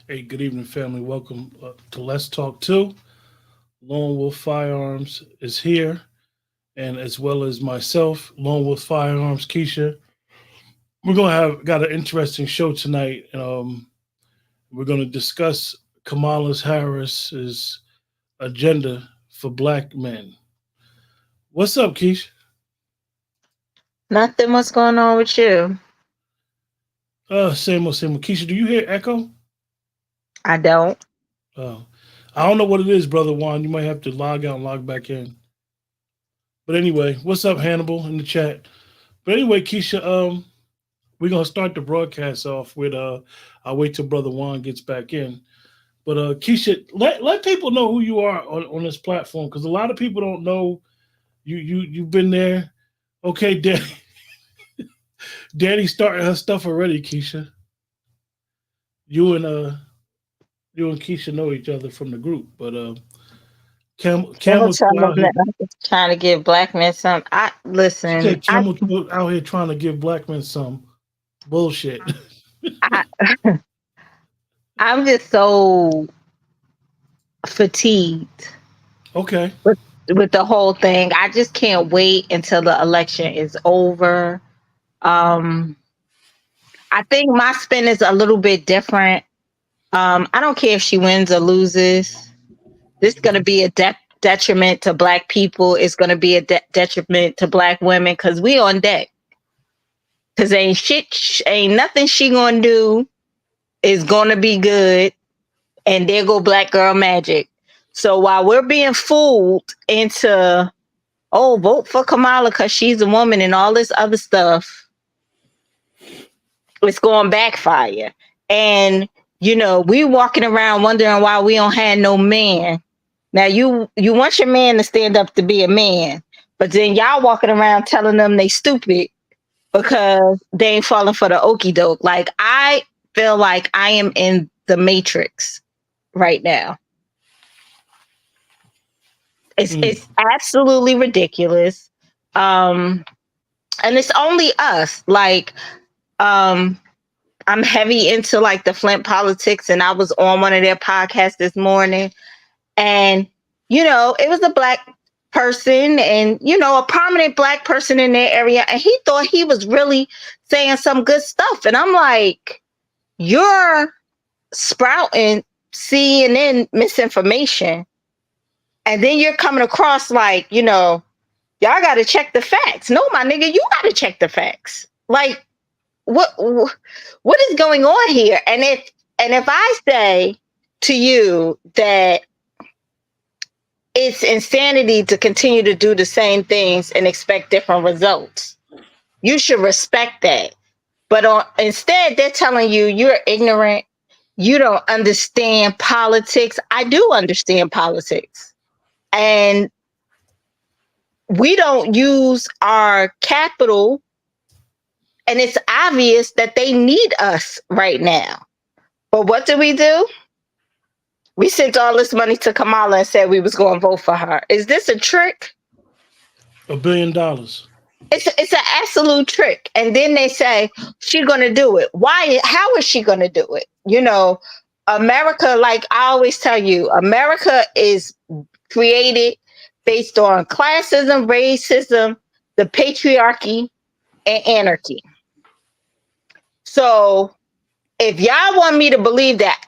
Hey, good evening, family. Welcome to Let's Talk 2. Lone Wolf Firearms is here, and as well as myself, Lone Wolf Firearms, Keesha. We're gonna have got an interesting show tonight. We're gonna discuss Kamala Harris's agenda for Black men. What's up, Keisha? Nothing. What's going on with you? Same old, same old. Keisha, do you hear echo? I don't. Uh, I don't know what it is, brother Juan. You might have to log out and log back in. But anyway, what's up, Hannibal, in the chat? But anyway, Keisha, we're gonna start the broadcast off with I'll wait till Brother Juan gets back in. But Keisha, let people know who you are on this platform, because a lot of people don't know you've been there. Okay, Daddy started her stuff already, Keisha. You and uh you and Keisha know each other from the group, but I'm Camel out here. trying to give black men some. I She listen. said Camel out here trying to give black men some bullshit. I I'm just so fatigued Okay. with the whole thing. I just can't wait until the election is over. Um, I think my spin is a little bit different. I don't care if she wins or loses. This is going to be a detriment to black people. It's going to be a detriment to black women because we on deck. Because ain't nothing she gonna do is gonna be good. And there go black girl magic. So while we're being fooled into, oh, vote for Kamala because she's a woman and all this other stuff, it's going to backfire. And we walking around wondering why we don't have no man. Now you want your man to stand up to be a man, but then y'all walking around telling them they stupid because they ain't falling for the okey doke. Like, I feel like I am in the Matrix right now. It's absolutely ridiculous. And it's only us. Like, I'm heavy into like the Flint politics, and I was on one of their podcasts this morning, and it was a black person and a prominent black person in their area, and he thought he was really saying some good stuff, and I'm like, you're sprouting CNN misinformation, and then you're coming across like, y'all got to check the facts. No, my nigga, you got to check the facts. Like, what is going on here? And if I say to you that it's insanity to continue to do the same things and expect different results, you should respect that. But instead, they're telling you you're ignorant. You don't understand politics. I do understand politics. And we don't use our capital. And it's obvious that they need us right now. But what do? We sent all this money to Kamala and said we was going to vote for her. Is this a trick? $1 billion. It's an absolute trick. And then they say she's going to do it. Why? How is she going to do it? America, like I always tell you, America is created based on classism, racism, the patriarchy, and anarchy. So if y'all want me to believe that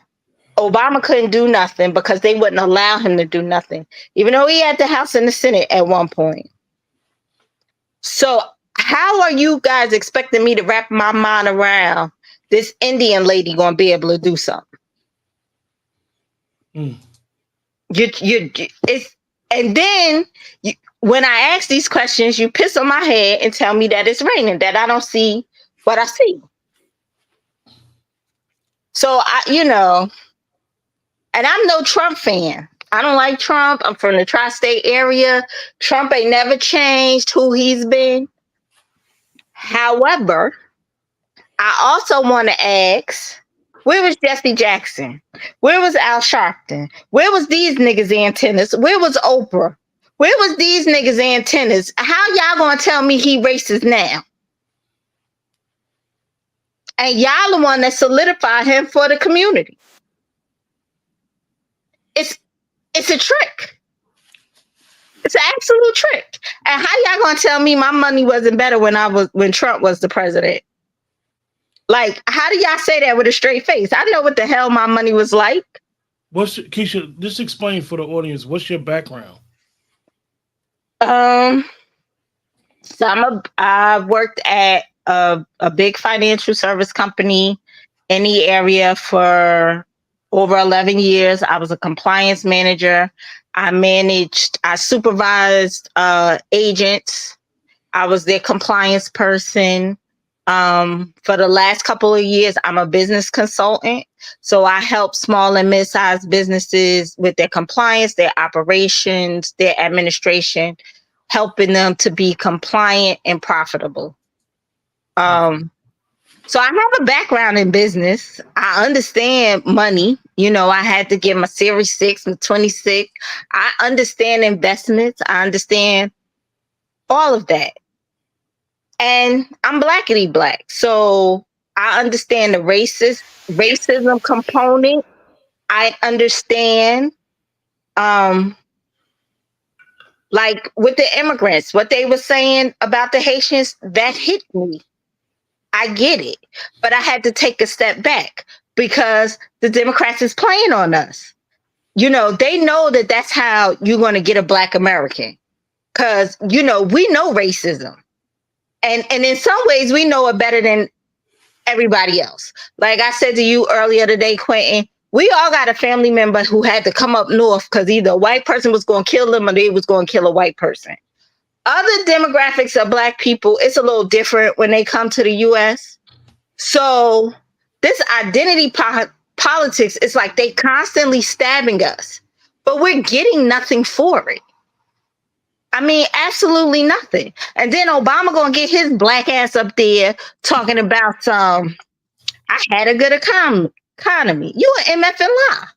Obama couldn't do nothing because they wouldn't allow him to do nothing, even though he had the House and the Senate at one point. So how are you guys expecting me to wrap my mind around this Indian lady going to be able to do something? And then when I ask these questions, you piss on my head and tell me that it's raining, that I don't see what I see. So and I'm no Trump fan. I don't like Trump. I'm from the tri-state area. Trump ain't never changed who he's been. However, I also want to ask, where was Jesse Jackson? Where was Al Sharpton? Where was these niggas' antennas? Where was Oprah? Where was these niggas' antennas? How y'all gonna tell me he racist now? And y'all the one that solidified him for the community. It's a trick. It's an absolute trick. And how y'all gonna tell me my money wasn't better when Trump was the president? Like, how do y'all say that with a straight face? I know what the hell my money was like. Keesha, just explain for the audience, what's your background? So I worked at a big financial service company in the area for over 11 years. I was a compliance manager. I supervised agents. I was their compliance person. For the last couple of years, I'm a business consultant. So I help small and mid-sized businesses with their compliance, their operations, their administration, helping them to be compliant and profitable. So I have a background in business. I understand money. You know, I had to get my Series 6 and 26. I understand investments. I understand all of that. And I'm blackity black. So I understand the racism component. I understand like with the immigrants, what they were saying about the Haitians, that hit me. I get it. But I had to take a step back because the Democrats is playing on us. You know, they know that that's how you're going to get a Black American. Because, you know, we know racism. And in some ways, we know it better than everybody else. Like I said to you earlier today, Quentin, we all got a family member who had to come up north because either a white person was going to kill them or they was going to kill a white person. Other demographics of Black people, it's a little different when they come to the U.S. So this identity politics is like they constantly stabbing us, but we're getting nothing for it. I mean, absolutely nothing. And then Obama gonna get his black ass up there talking about I had a good economy. You an MF and lie.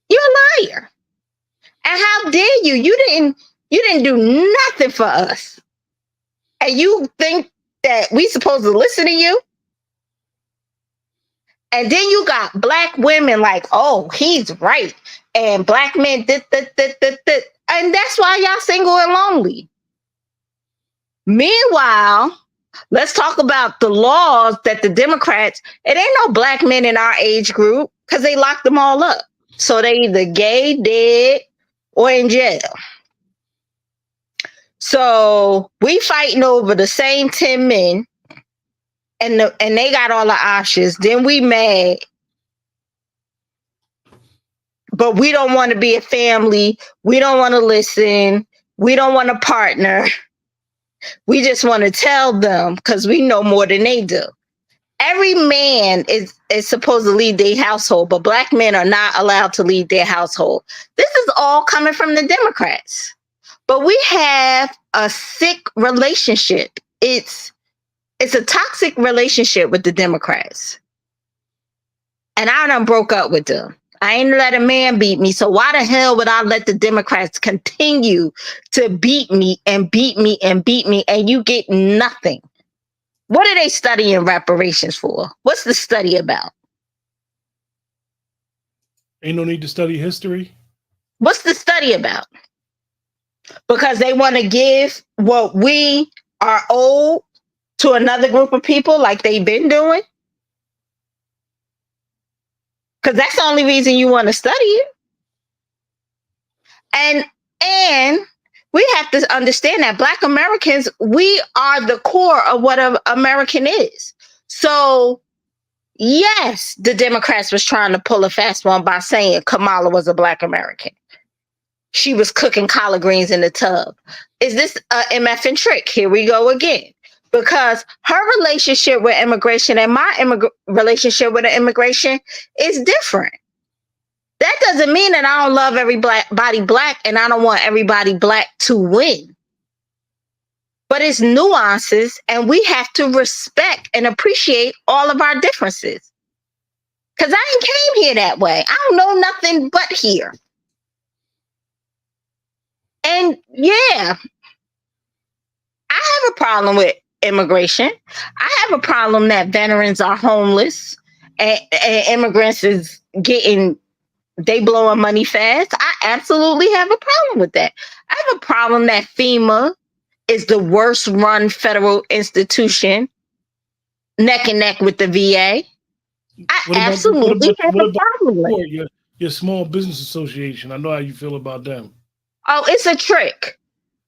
You're a liar. And how dare you? You didn't do nothing for us. And you think that we supposed to listen to you? And then you got Black women like, oh, he's right. And Black men, and that's why y'all single and lonely. Meanwhile, let's talk about the laws that the Democrats, it ain't no Black men in our age group because they locked them all up. So they either gay, dead, or in jail. So we fighting over the same 10 men and they got all the options. Then we mad. But we don't want to be a family. We don't want to listen. We don't want to partner. We just want to tell them because we know more than they do. Every man is supposed to lead their household, but Black men are not allowed to lead their household. This is all coming from the Democrats. But we have a sick relationship. It's a toxic relationship with the Democrats. And I done broke up with them. I ain't let a man beat me. So why the hell would I let the Democrats continue to beat me and beat me and beat me and you get nothing? What are they studying reparations for? What's the study about? Ain't no need to study history. What's the study about? Because they want to give what we are owed to another group of people like they've been doing? Because that's the only reason you want to study it. And we have to understand that Black Americans, we are the core of what an American is. So yes, the Democrats was trying to pull a fast one by saying Kamala was a Black American. She was cooking collard greens in the tub. Is this a MFing trick? Here we go again. Because her relationship with immigration and my relationship with the immigration is different. That doesn't mean that I don't love everybody Black and I don't want everybody Black to win. But it's nuances and we have to respect and appreciate all of our differences. Because I ain't came here that way. I don't know nothing but here. And yeah, I have a problem with immigration. I have a problem that veterans are homeless and immigrants is getting they blowing money fast. I absolutely have a problem with that. I have a problem that FEMA is the worst run federal institution, neck and neck with the VA. I What about absolutely have what a about problem with it. your small business association? I know how you feel about them. Oh, it's a trick.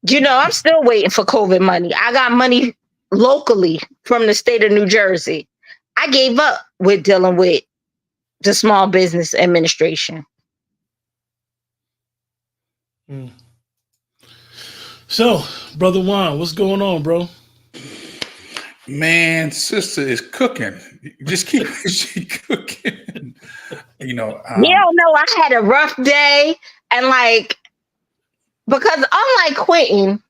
I'm still waiting for COVID money. I got money locally from the state of New Jersey. I gave up with dealing with the Small Business Administration. Mm. So, brother Juan, what's going on, bro? Man, sister is cooking. Just keep she cooking. You don't know, I had a rough day, and because unlike Quentin,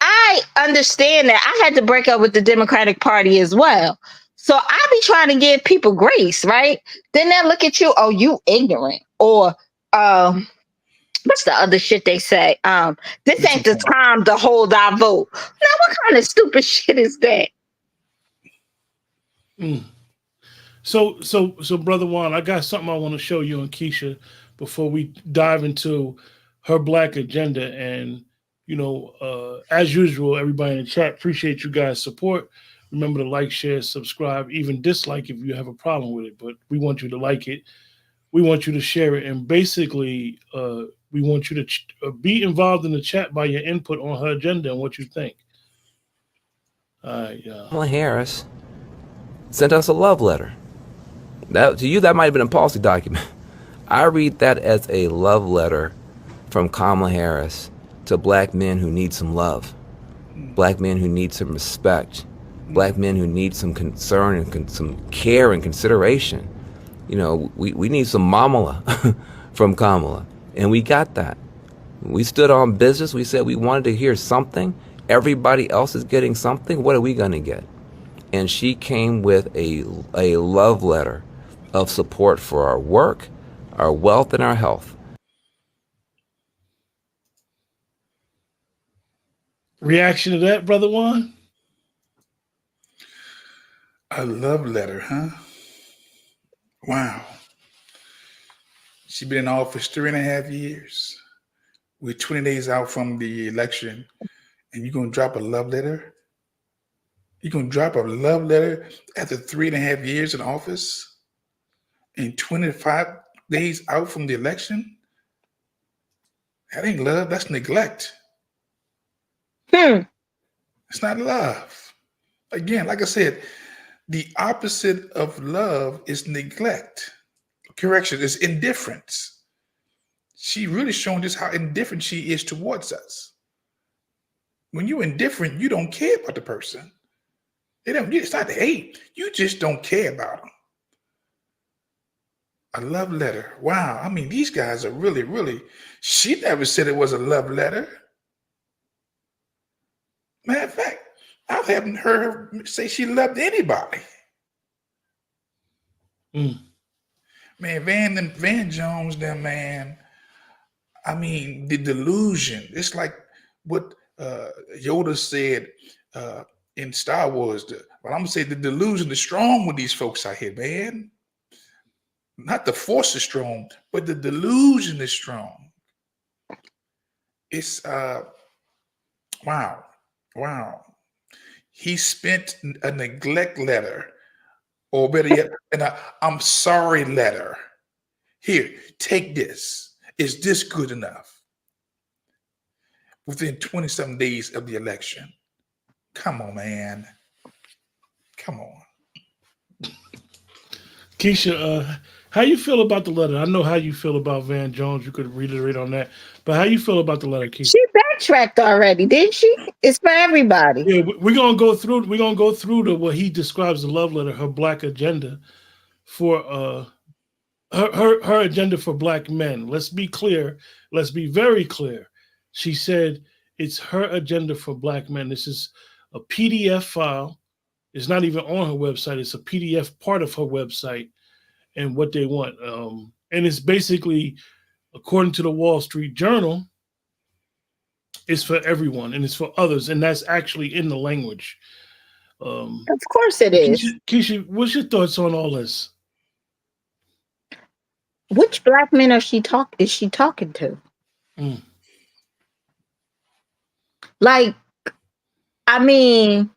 I understand that I had to break up with the Democratic Party as well. So I be trying to give people grace, right? Then they look at you, oh, you ignorant, or what's the other shit they say? This ain't the time to hold our vote. Now, what kind of stupid shit is that? Mm. So, brother Juan, I got something I want to show you and Keesha before we dive into her black agenda. And as usual, everybody in the chat, appreciate you guys' support. Remember to like, share, subscribe, even dislike if you have a problem with it. But we want you to like it. We want you to share it, and basically, we want you to be involved in the chat by your input on her agenda and what you think. Kamala Harris sent us a love letter. That to you, that might have been a policy document. I read that as a love letter from Kamala Harris to black men who need some love, black men who need some respect, black men who need some concern and some care and consideration. We need some mamala from Kamala, and we got that. We stood on business. We said we wanted to hear something. Everybody else is getting something. What are we going to get? And she came with a love letter of support for our work, our wealth, and our health. Reaction to that, brother Juan? A love letter, huh? Wow. She's been in office 3.5 years. We're 20 days out from the election, and you're going to drop a love letter? You're going to drop a love letter after 3.5 years in office and 25 days out from the election? That ain't love. That's neglect. It's not love. Again, like I said, the opposite of love is neglect. Correction, is indifference. She really showing just how indifferent she is towards us. When you're indifferent, you don't care about the person. It's not hate. You just don't care about them. A love letter. Wow. I mean, these guys are really, really. She never said it was a love letter. Matter of fact, I haven't heard her say she loved anybody. Man, Van Jones, them man. I mean, the delusion. It's like what Yoda said in Star Wars. But I'm gonna say the delusion is strong with these folks out here, man. Not the force is strong, but the delusion is strong. It's wow. He spent a neglect letter, or better yet, an I'm sorry letter. Here, take this. Is this good enough? Within 27 days of the election. Come on, man. Come on. Keesha, how you feel about the letter? I know how you feel about Van Jones. You could reiterate on that. But how you feel about the letter, Keesha? She backtracked already, didn't she? It's for everybody. Yeah, we're gonna go through. We're gonna go through to what he describes the love letter, her black agenda for her agenda for black men. Let's be clear. Let's be very clear. She said it's her agenda for black men. This is a PDF file. It's not even on her website. It's a PDF part of her website and what they want. And it's basically, according to the Wall Street Journal, it's for everyone and it's for others. And that's actually in the language. Of course it is. Keesha, what's your thoughts on all this? Which black men is she talking to? Mm. Like, I mean,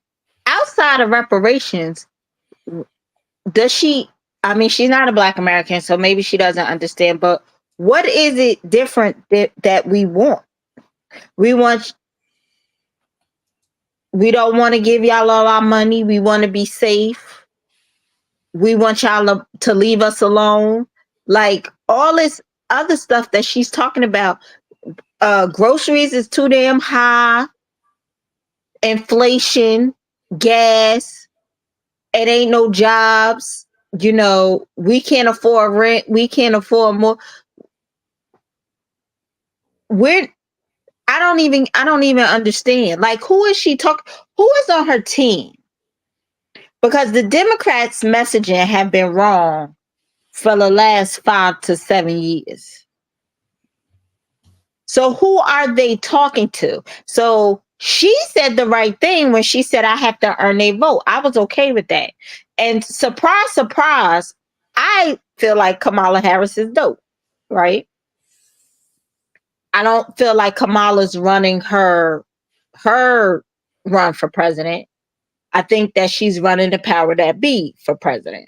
outside of reparations, does she? I mean, she's not a black American, so maybe she doesn't understand. But what is it different that we want? We want. We don't want to give y'all all our money. We want to be safe. We want y'all to leave us alone. Like all this other stuff that she's talking about. Groceries is too damn high. Inflation, gas. It ain't no jobs. You know, we can't afford rent. We can't afford more. We're I don't even understand. Like, who is she talking? Who is on her team? Because the Democrats' messaging have been wrong for the last 5 to 7 years. So who are they talking to? So she said the right thing when she said, I have to earn a vote. I was okay with that. And surprise, surprise, I feel like Kamala Harris is dope, right? I don't feel like Kamala's running her run for president. I think that she's running the power that be for president.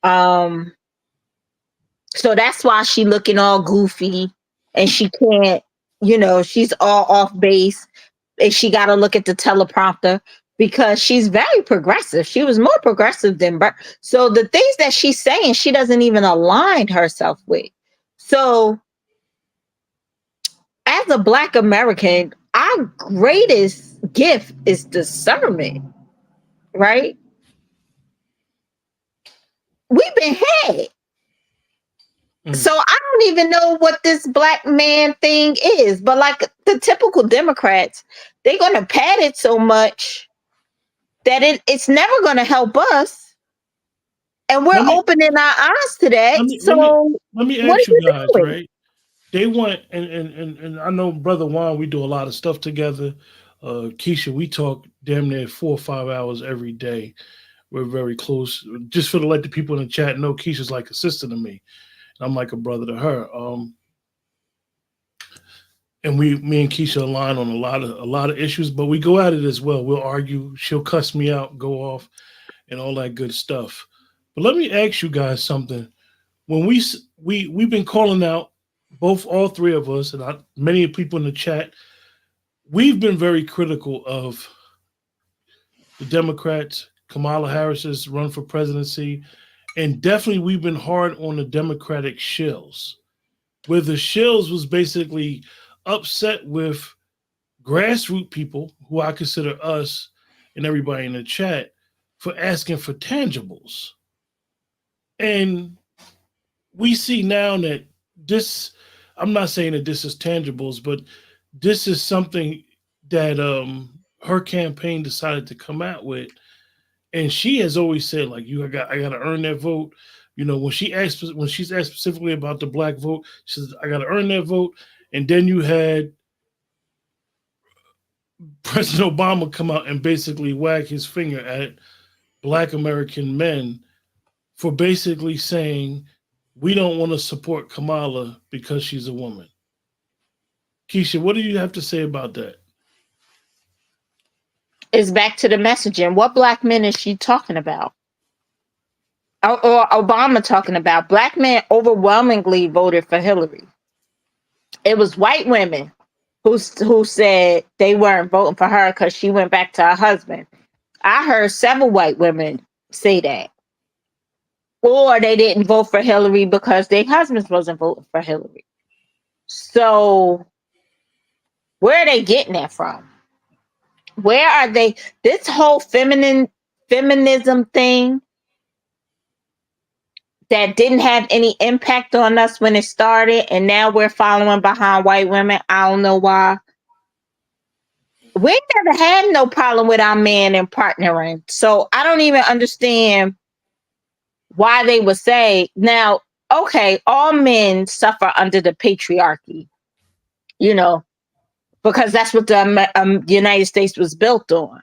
So that's why she looking all goofy and she can't, you know, she's all off base and she got to look at the teleprompter because she's very progressive. She was more progressive than so the things that she's saying, she doesn't even align herself with. So as a Black American, our greatest gift is discernment, right? We've been had. So I don't even know what this black man thing is, but like the typical Democrats, they're going to pad it so much that it's never going to help us, and we're opening our eyes to that. Let me What ask are you you guys, doing? right? They want and I know brother Juan, we do a lot of stuff together. Keesha, we talk damn near 4 or 5 hours every day. We're very close. Just for to let the people in the chat know, Keisha's like a sister to me. I'm like a brother to her. And me and Keesha align on a lot of issues, but we go at it as well. We'll argue. She'll cuss me out, go off, and all that good stuff. But let me ask you guys something. When we've been calling out all three of us, and many people in the chat, we've been very critical of the Democrats, Kamala Harris's run for presidency, and definitely we've been hard on the Democratic shills, where the shills was basically upset with grassroots people who I consider us and everybody in the chat for asking for tangibles. And we see now that this, I'm not saying that this is tangibles, but this is something that her campaign decided to come out with. And she has always said, like, I got to earn that vote. You know, when she's asked specifically about the black vote, she says, I got to earn that vote. And then you had President Obama come out and basically wag his finger at black American men for basically saying, we don't want to support Kamala because she's a woman. Keesha, what do you have to say about that? It's back to the messaging. What black men is she talking about? Or Obama talking about? Black men overwhelmingly voted for Hillary. It was white women who said they weren't voting for her because she went back to her husband. I heard several white women say that. Or they didn't vote for Hillary because their husbands wasn't voting for Hillary. So where are they getting that from? Where are they? This whole feminism thing that didn't have any impact on us when it started, and now we're following behind white women. I don't know why. We never had no problem with our men and partnering. So I don't even understand why they would say, now, okay, all men suffer under the patriarchy, you know, because that's what the United States was built on.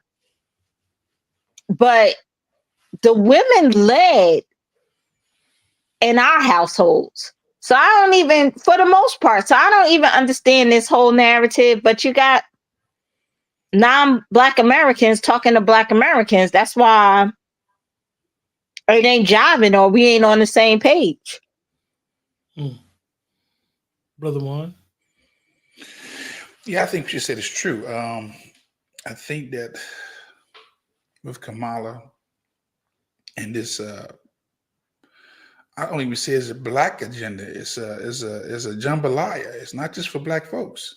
but the women led in our households. So I don't even, for the most part, so I don't even understand this whole narrative. But you got non-Black Americans talking to Black Americans. That's why it ain't jiving or we ain't on the same page. Brother Juan? Yeah, I think what you said is true. I think that with Kamala and this, I don't even say it's a Black agenda. It's a jambalaya. It's not just for Black folks.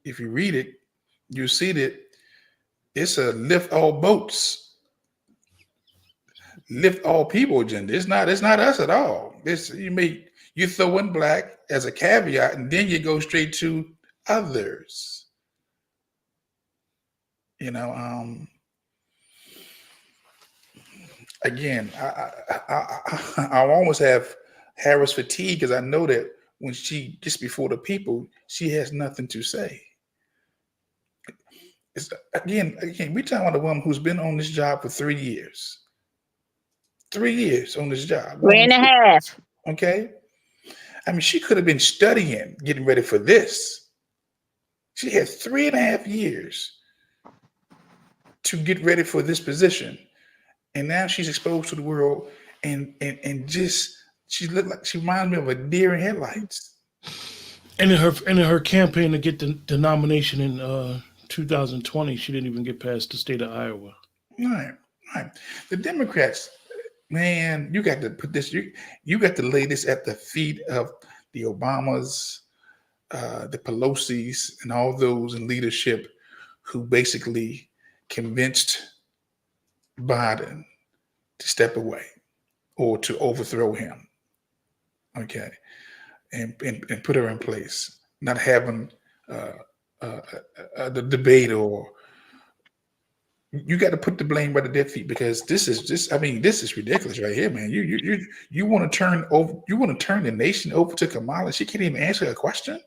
If you read it, you see that it's a lift all boats, lift all people agenda. It's not us at all. You throw in Black as a caveat, and then you go straight to others. Again, I almost have Harris fatigue because I know that when she gets before the people, she has nothing to say. It's, again, we're talking about a woman who's been on this job for 3 years. 3 years on this job. 3.5. Okay. I mean, she could have been studying, getting ready for this. She had 3.5 years to get ready for this position. And now she's exposed to the world and just she reminds me of a deer in headlights. And in her campaign to get the nomination in 2020, she didn't even get past the state of Iowa. Right. The Democrats, man, you got to put this. You got to lay this at the feet of the Obamas, the Pelosi's, and all those in leadership who basically convinced Biden to step away or to overthrow him. Okay, and put her in place, not having the debate, or you got to put the blame right at their feet, because this is ridiculous right here, man. You want to turn the nation over to Kamala? She can't even answer a question.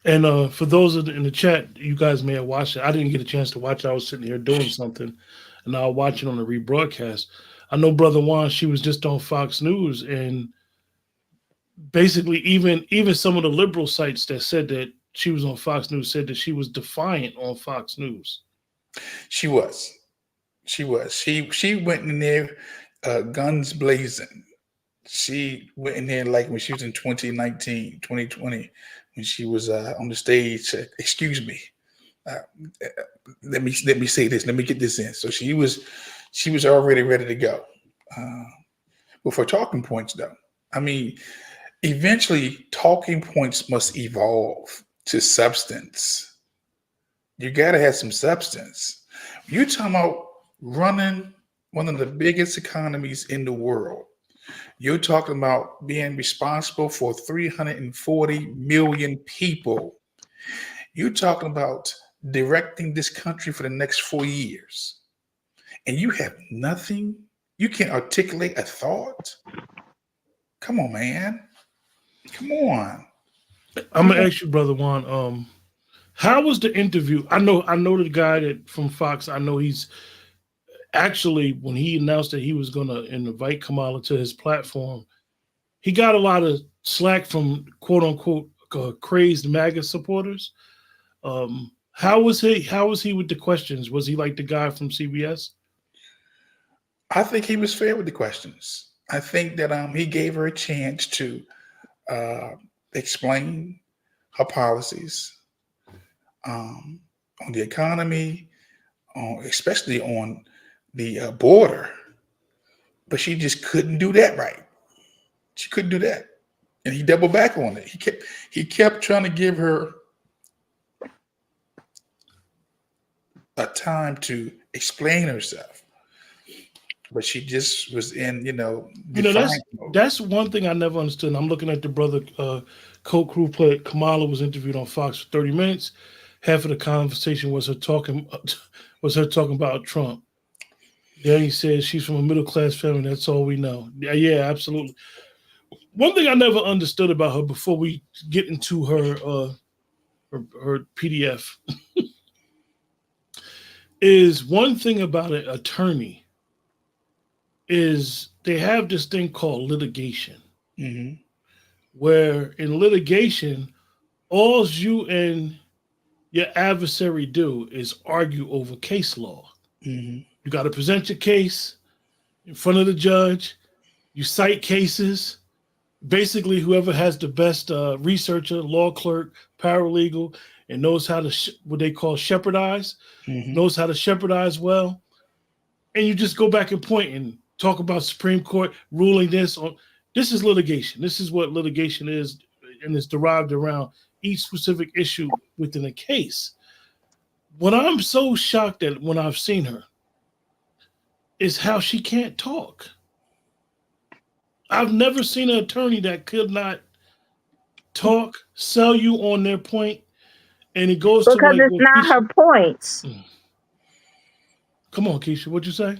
And for those in the chat, you guys may have watched it. I didn't get a chance to watch it. I was sitting here doing something, and I'll watch it on the rebroadcast. I know Brother Juan, she was just on Fox News, and basically even some of the liberal sites that said that she was on Fox News said that she was defiant on Fox News. She was. She went in there guns blazing. She went in there like when she was in 2019, 2020, when she was on the stage. Excuse me. Let me say this. Let me get this in. So she was already ready to go. But for talking points, though, I mean, eventually talking points must evolve to substance. You got to have some substance. You're talking about running one of the biggest economies in the world. You're talking about being responsible for 340 million people. You're talking about directing this country for the next 4 years. And you have nothing? You can't articulate a thought? Come on, man. Come on. I'm gonna ask you, Brother Juan, how was the interview? I know the guy from Fox. I know he's actually, when he announced that he was gonna invite Kamala to his platform, he got a lot of slack from quote unquote crazed MAGA supporters. How was he with the questions? Was he like the guy from CBS? I think he was fair with the questions. I think that he gave her a chance to explain her policies on the economy, especially on the border. But she just couldn't do that right. She couldn't do that. And he doubled back on it. He kept trying to give her a time to explain herself. But she just was in, that's one thing I never understood. And I'm looking at the brother co-crew play. Kamala was interviewed on Fox for 30 minutes. Half of the conversation was her talking about Trump. Then he says she's from a middle-class family. That's all we know. Yeah, absolutely. One thing I never understood about her before we get into her PDF is one thing about an attorney is they have this thing called litigation, Mm-hmm. where in litigation, all you and your adversary do is argue over case law. Mm-hmm. You got to present your case in front of the judge. You cite cases. Basically, whoever has the best researcher, law clerk, paralegal, and knows how to what they call shepherdize, Mm-hmm. knows how to shepherdize well, and you just go back and point and talk about Supreme Court ruling this on. This is litigation. This is what litigation is, and it's derived around each specific issue within a case. What I'm so shocked at when I've seen her is how she can't talk. I've never seen an attorney that could not talk, sell you on their point, and it goes to Because like it's what not Keisha. her points. Come on, Keisha, what'd you say?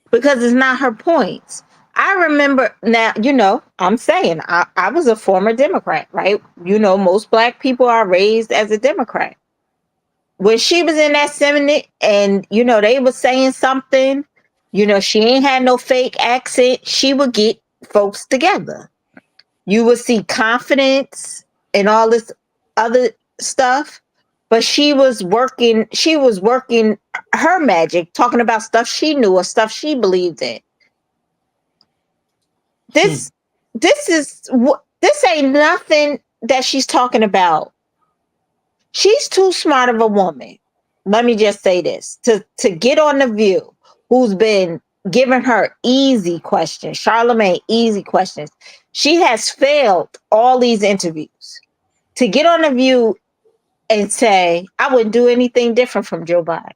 Because it's not her points. I remember now, I'm saying I was a former Democrat, right? Most black people are raised as a Democrat. When she was in that Senate and, they were saying something, she ain't had no fake accent. She would get folks together. You would see confidence and all this other stuff. But she was working her magic, talking about stuff she knew or stuff she believed in. This this ain't nothing that she's talking about. She's too smart of a woman. Let me just say this to get on The View, who's been giving her easy questions, Charlemagne, easy questions. She has failed all these interviews. To get on The View and say, I wouldn't do anything different from Joe Biden.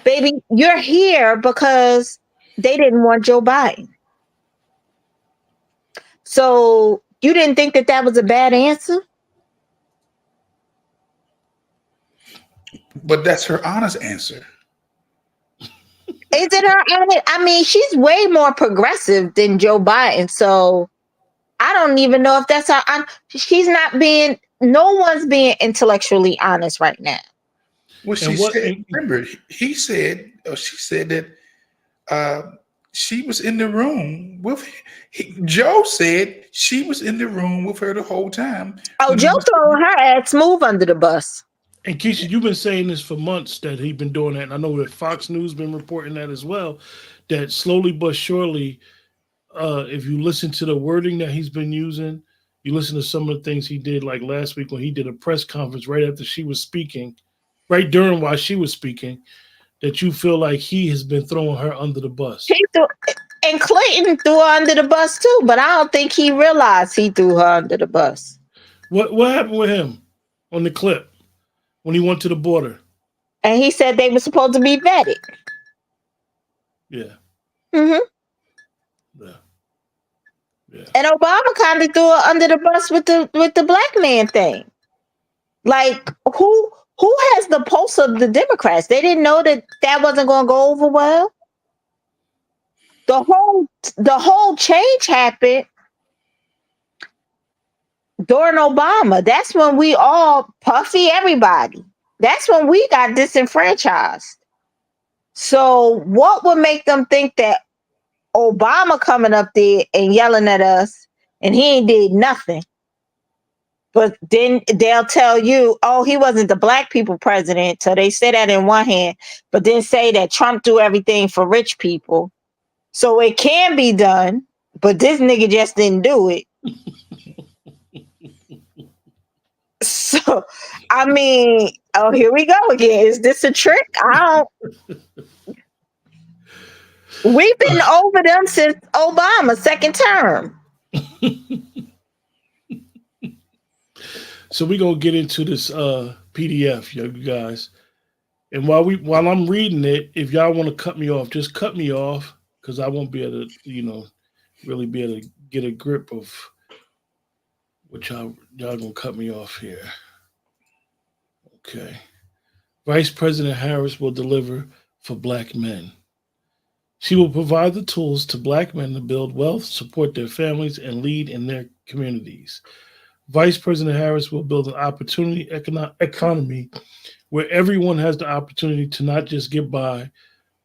Baby, you're here because they didn't want Joe Biden. So you didn't think that was a bad answer? But that's her honest answer. Is it her honest? I mean, she's way more progressive than Joe Biden. So I don't even know if that's her. She's not being, no one's being intellectually honest right now. Well, she And what? said, remember, he said, or she said that she was in the room with, Joe said she was in the room with her the whole time. Oh, Joe throwing her ass smooth under the bus. And Keisha, you've been saying this for months that he's been doing that. And I know that Fox News been reporting that as well, that slowly but surely, if you listen to the wording that he's been using, you listen to some of the things he did, like last week when he did a press conference right after she was speaking, right during while she was speaking, that you feel like he has been throwing her under the bus. And Clinton threw her under the bus too, but I don't think he realized he threw her under the bus. What happened with him on the clip when he went to the border? And he said they were supposed to be vetted. Yeah. Mm-hmm. Yeah. Yeah. And Obama kind of threw her under the bus with the black man thing. Like, who has the pulse of the Democrats? They didn't know that wasn't going to go over well. The whole change happened during Obama. That's when we all, Puffy, everybody. That's when we got disenfranchised. So what would make them think that Obama coming up there and yelling at us and he ain't did nothing? But then they'll tell you, oh, he wasn't the black people president. So they say that in one hand, but then say that Trump do everything for rich people. So it can be done, but this nigga just didn't do it. So, I mean, oh, here we go again. Is this a trick? We've been over them since Obama, second term. So we're gonna get into this PDF, you guys. And while I'm reading it, if y'all want to cut me off, just cut me off, because I won't be able to, really be able to get a grip of what y'all gonna cut me off here. Okay. Vice President Harris will deliver for Black men. She will provide the tools to Black men to build wealth, support their families, and lead in their communities. Vice President Harris will build an opportunity economy where everyone has the opportunity to not just get by,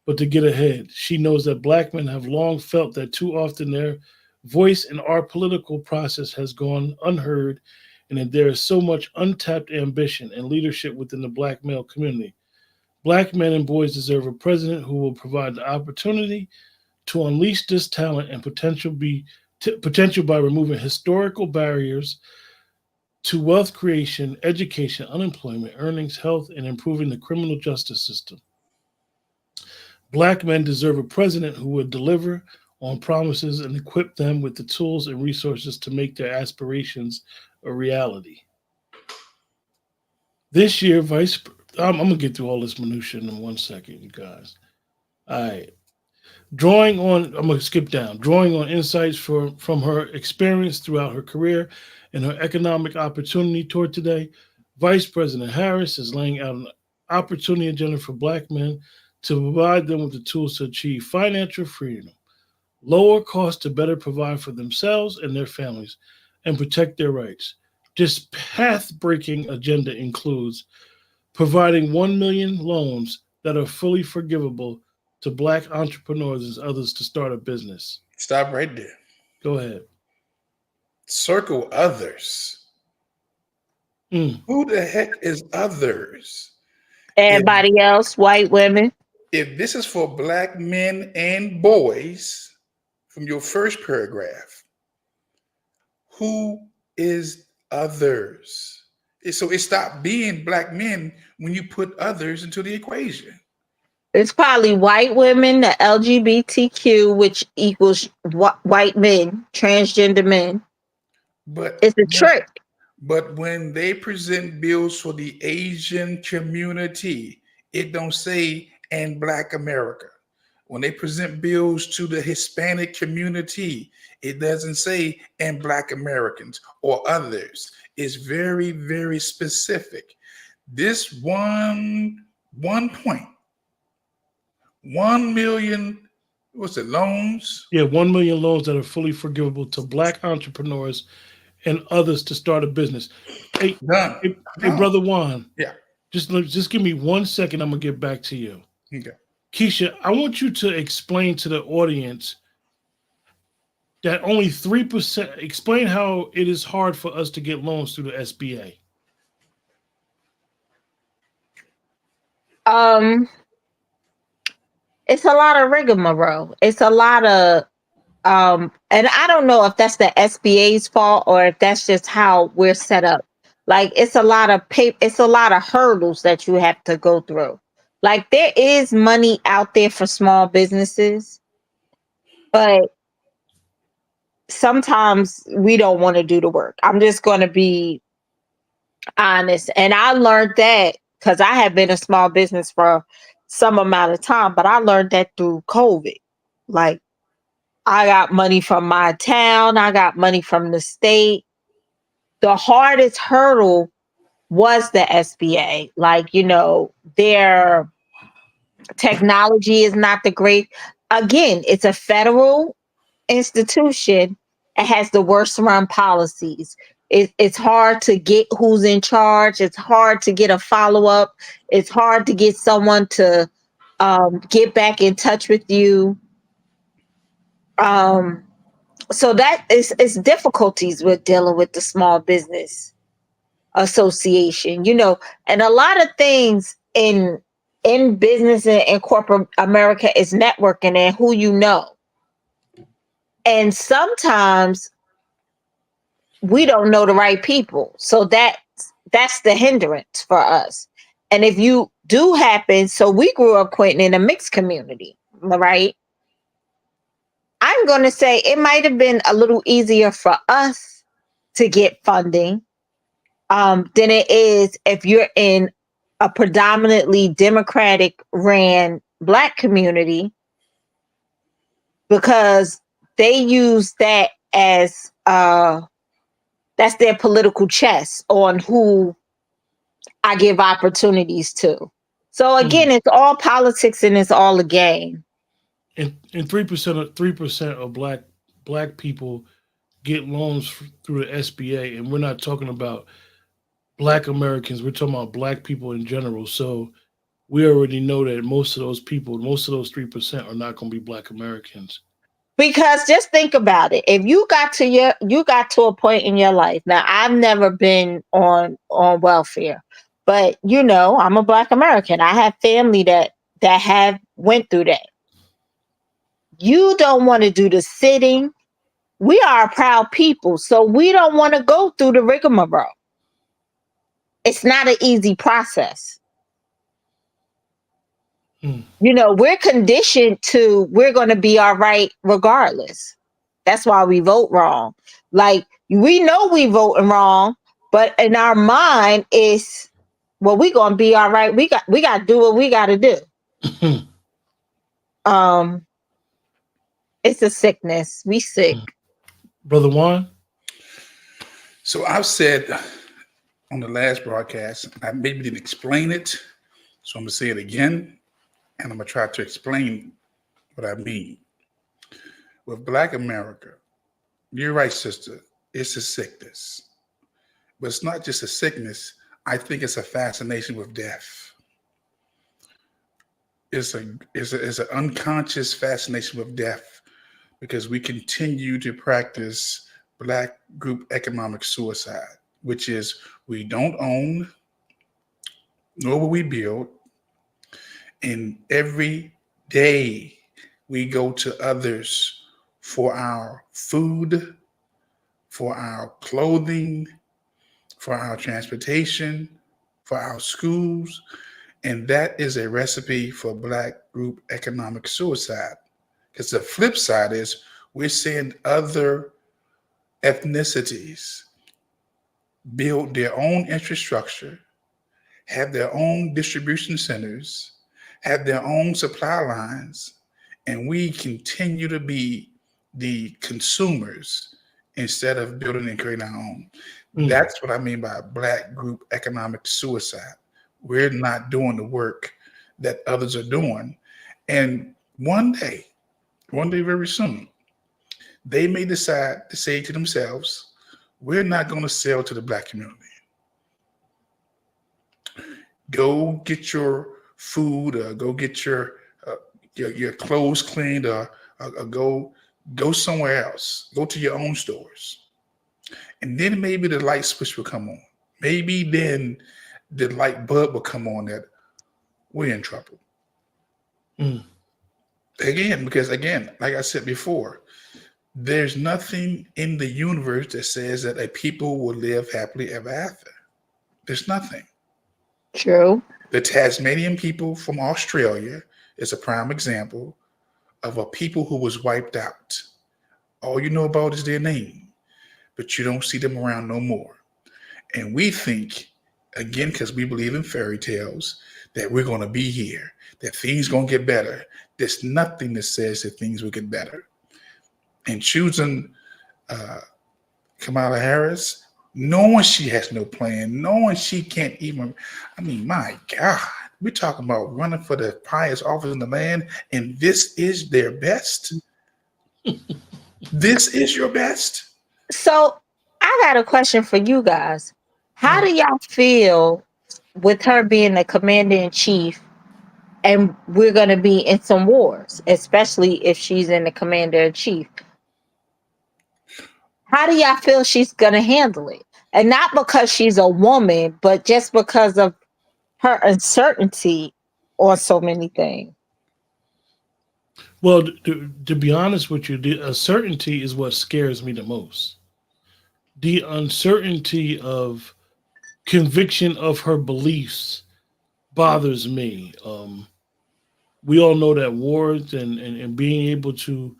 but to get ahead. She knows that Black men have long felt that too often their voice in our political process has gone unheard, and that there is so much untapped ambition and leadership within the Black male community. Black men and boys deserve a president who will provide the opportunity to unleash this talent and potential by removing historical barriers to wealth creation, education, unemployment, earnings, health, and improving the criminal justice system. Black men deserve a president who would deliver on promises and equip them with the tools and resources to make their aspirations a reality. This year, I'm gonna get through all this minutia in 1 second, you guys. All right. I'm going to skip down. Drawing on insights from her experience throughout her career and her economic opportunity toward today, Vice President Harris is laying out an opportunity agenda for Black men to provide them with the tools to achieve financial freedom, lower costs to better provide for themselves and their families, and protect their rights. This path-breaking agenda includes providing 1 million loans that are fully forgivable to Black entrepreneurs and others to start a business. Stop right there. Go ahead. Circle others. Who the heck is others? Everybody else, white women. If this is for Black men and boys, from your first paragraph, who is others? So it stopped being Black men when you put others into the equation. It's probably white women, the LGBTQ, which equals white men, transgender men. But it's a trick. But when they present bills for the Asian community, it don't say "and Black America." When they present bills to the Hispanic community, it doesn't say "and Black Americans" or others. It's very, very specific. This one point, 1 million, what's it, loans? Yeah, 1 million loans that are fully forgivable to Black entrepreneurs and others to start a business. Hey, Brother Juan. Yeah. Just give me 1 second. I'm gonna get back to you. Okay. Keesha, I want you to explain to the audience that only 3%. Explain how it is hard for us to get loans through the SBA. It's a lot of rigmarole. It's a lot of and I don't know if that's the SBA's fault or if that's just how we're set up. Like it's a lot of it's a lot of hurdles that you have to go through. Like there is money out there for small businesses, but sometimes we don't want to do the work. I'm just going to be honest. And I learned that because I have been a small business for some amount of time, but I learned that through COVID. Like I got money from my town. I got money from the state. The hardest hurdle was the SBA. Like, their technology is not the great. Again, it's a federal institution. It has the worst run policies. It's hard to get who's in charge. It's hard to get a follow-up. It's hard to get someone to get back in touch with you. So that is difficulties with dealing with the Small Business Association, and a lot of things in business and in corporate America is networking and who you know. And sometimes we don't know the right people. So that's the hindrance for us. And if you do happen, so we grew up, Quentin, in a mixed community, right? I'm going to say it might have been a little easier for us to get funding than it is if you're in a predominantly Democratic ran Black community, because they use that as that's their political chess on who I give opportunities to. So again, it's all politics and it's all a game. And 3% of Black people get loans through the SBA, and we're not talking about Black Americans. We're talking about Black people in general. So we already know that most of those people, most of those 3% are not going to be Black Americans. Because just think about it. If you got to a point in your life. Now, I've never been on welfare, but I'm a Black American. I have family that have went through that. You don't want to do the sitting. We are a proud people, so we don't want to go through the rigmarole. It's not an easy process. We're conditioned to we're going to be all right regardless. That's why we vote wrong. Like, we know we voting wrong, but in our mind is, well, we going to be all right. We got to do what we got to do. It's a sickness. We sick. Brother Juan? So I've said on the last broadcast, I maybe didn't explain it, so I'm going to say it again, and I'm going to try to explain what I mean. With Black America, you're right, sister, it's a sickness. But it's not just a sickness. I think it's a fascination with death. It's an unconscious fascination with death because we continue to practice Black group economic suicide, which is we don't own, nor will we build, and every day we go to others for our food, for our clothing, for our transportation, for our schools, and that is a recipe for Black group economic suicide. Because the flip side is we're seeing other ethnicities build their own infrastructure, have their own distribution centers, have their own supply lines, and we continue to be the consumers instead of building and creating our own. That's what I mean by Black group economic suicide. We're not doing the work that others are doing. And one day very soon, they may decide to say to themselves, we're not going to sell to the Black community. Go get your food, or go get your clothes cleaned, or go somewhere else. Go to your own stores. And then maybe the light switch will come on. Maybe then the light bulb will come on that we're in trouble. Because like I said before, there's nothing in the universe that says that a people will live happily ever after. There's nothing. True. The Tasmanian people from Australia is a prime example of a people who was wiped out. All you know about is their name, but you don't see them around no more. And we think, again, because we believe in fairy tales, that we're going to be here, that things going to get better. There's nothing that says that things will get better. And choosing Kamala Harris, knowing she has no plan, knowing she can't even, my God, we're talking about running for the highest office in the land, and this is their best? This is your best? So I got a question for you guys. How do y'all feel with her being the commander-in-chief and we're going to be in some wars, especially if she's in the commander-in-chief? How do y'all feel she's going to handle it? And not because she's a woman, but just because of her uncertainty on so many things. Well, to be honest with you, the uncertainty is what scares me the most. The uncertainty of conviction of her beliefs bothers me. We all know that wars and being able to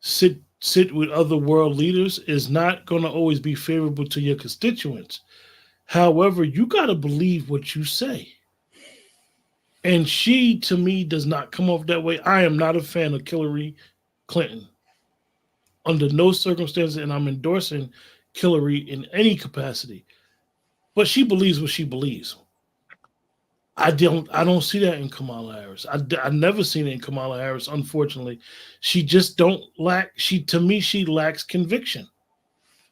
sit with other world leaders is not going to always be favorable to your constituents. However, you got to believe what you say. And she, to me, does not come off that way. I am not a fan of Hillary Clinton under no circumstances, and I'm endorsing Hillary in any capacity. But she believes what she believes. I don't see that in Kamala Harris. I never seen it in Kamala Harris. Unfortunately, she just to me, she lacks conviction.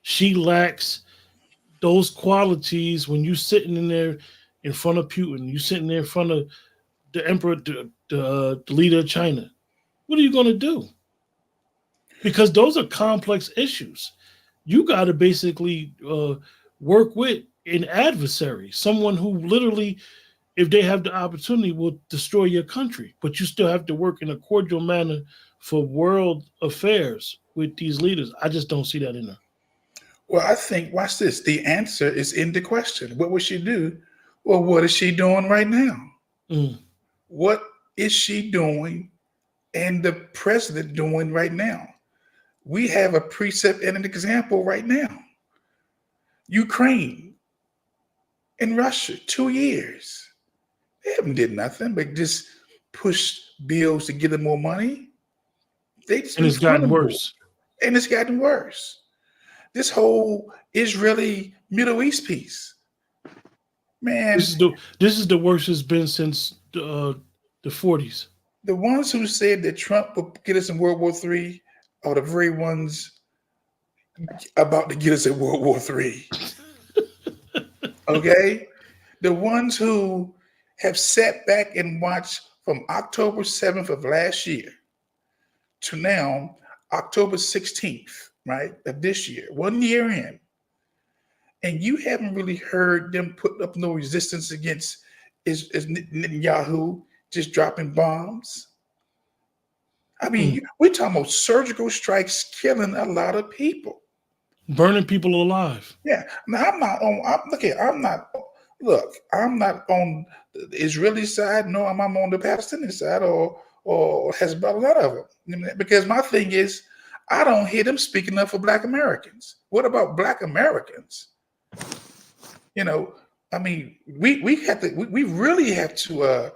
She lacks those qualities when you sitting in there in front of Putin, you sitting there in front of the emperor, the leader of China. What are you going to do? Because those are complex issues. You got to basically work with an adversary, someone who literally, if they have the opportunity, will destroy your country. But you still have to work in a cordial manner for world affairs with these leaders. I just don't see that in her. Well, I think, watch this. The answer is in the question. What would she do? Well, what is she doing right now? Mm. What is she doing and the president doing right now? We have a precept and an example right now. Ukraine and Russia, 2 years. They haven't did nothing but just push bills to get them more money. They just And been it's gotten funding more. worse. And it's gotten worse. This whole Israeli Middle East piece, man, This is the worst it's been since the 40s. the ones who said that Trump would get us in World War III are the very ones about to get us in World War III. Okay? The ones who have sat back and watched from October 7th of last year to now, October 16th, right, of this year, 1 year in, and you haven't really heard them put up no resistance against is Netanyahu just dropping bombs. I mean, we're talking about surgical strikes killing a lot of people. Burning people alive. Yeah. Now I'm not on the Israeli side, nor am I on the Palestinian side or Hezbollah, none of them. Because my thing is, I don't hear them speaking up for Black Americans. What about Black Americans? You know, I mean, we really have to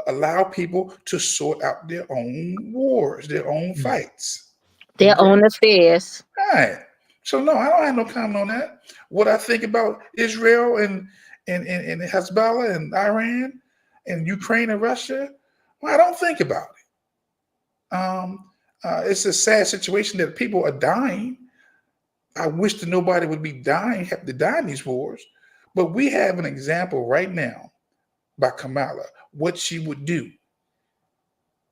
allow people to sort out their own wars, their own fights, their own affairs. Right. So no, I don't have no comment on that. What I think about Israel and Hezbollah and Iran and Ukraine and Russia, well, I don't think about it. It's a sad situation that people are dying. I wish that nobody would be have to die in these wars. But we have an example right now by Kamala, what she would do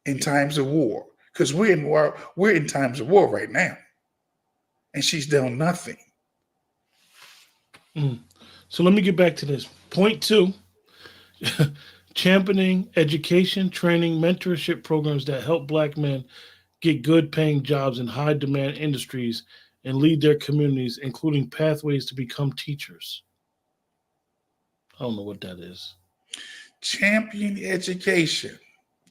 in times of war. Because we're in times of war right now. And she's done nothing. So let me get back to this. Point 2, championing education, training, mentorship programs that help Black men get good paying jobs in high demand industries and lead their communities, including pathways to become teachers. I don't know what that is. Champion education,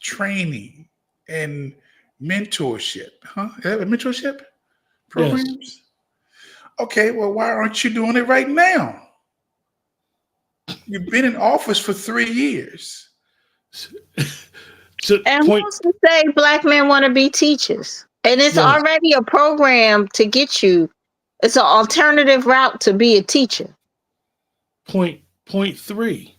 training, and mentorship. Huh? Mentorship programs? Yes. Okay, well, why aren't you doing it right now? You've been in office for 3 years. And who's to say Black men want to be teachers? And it's already a program to get you. It's an alternative route to be a teacher. Point 3.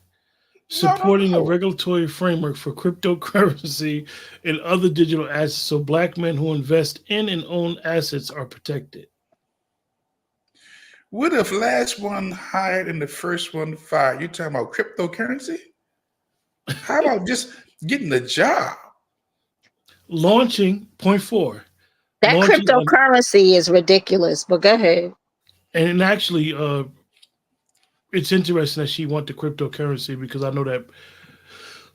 Supporting a regulatory framework for cryptocurrency and other digital assets so Black men who invest in and own assets are protected. What if last one hired and the first one fired? You're talking about cryptocurrency? How about just getting a job? Launching, point 4. That cryptocurrency is ridiculous, but go ahead. And actually, it's interesting that she wants the cryptocurrency because I know that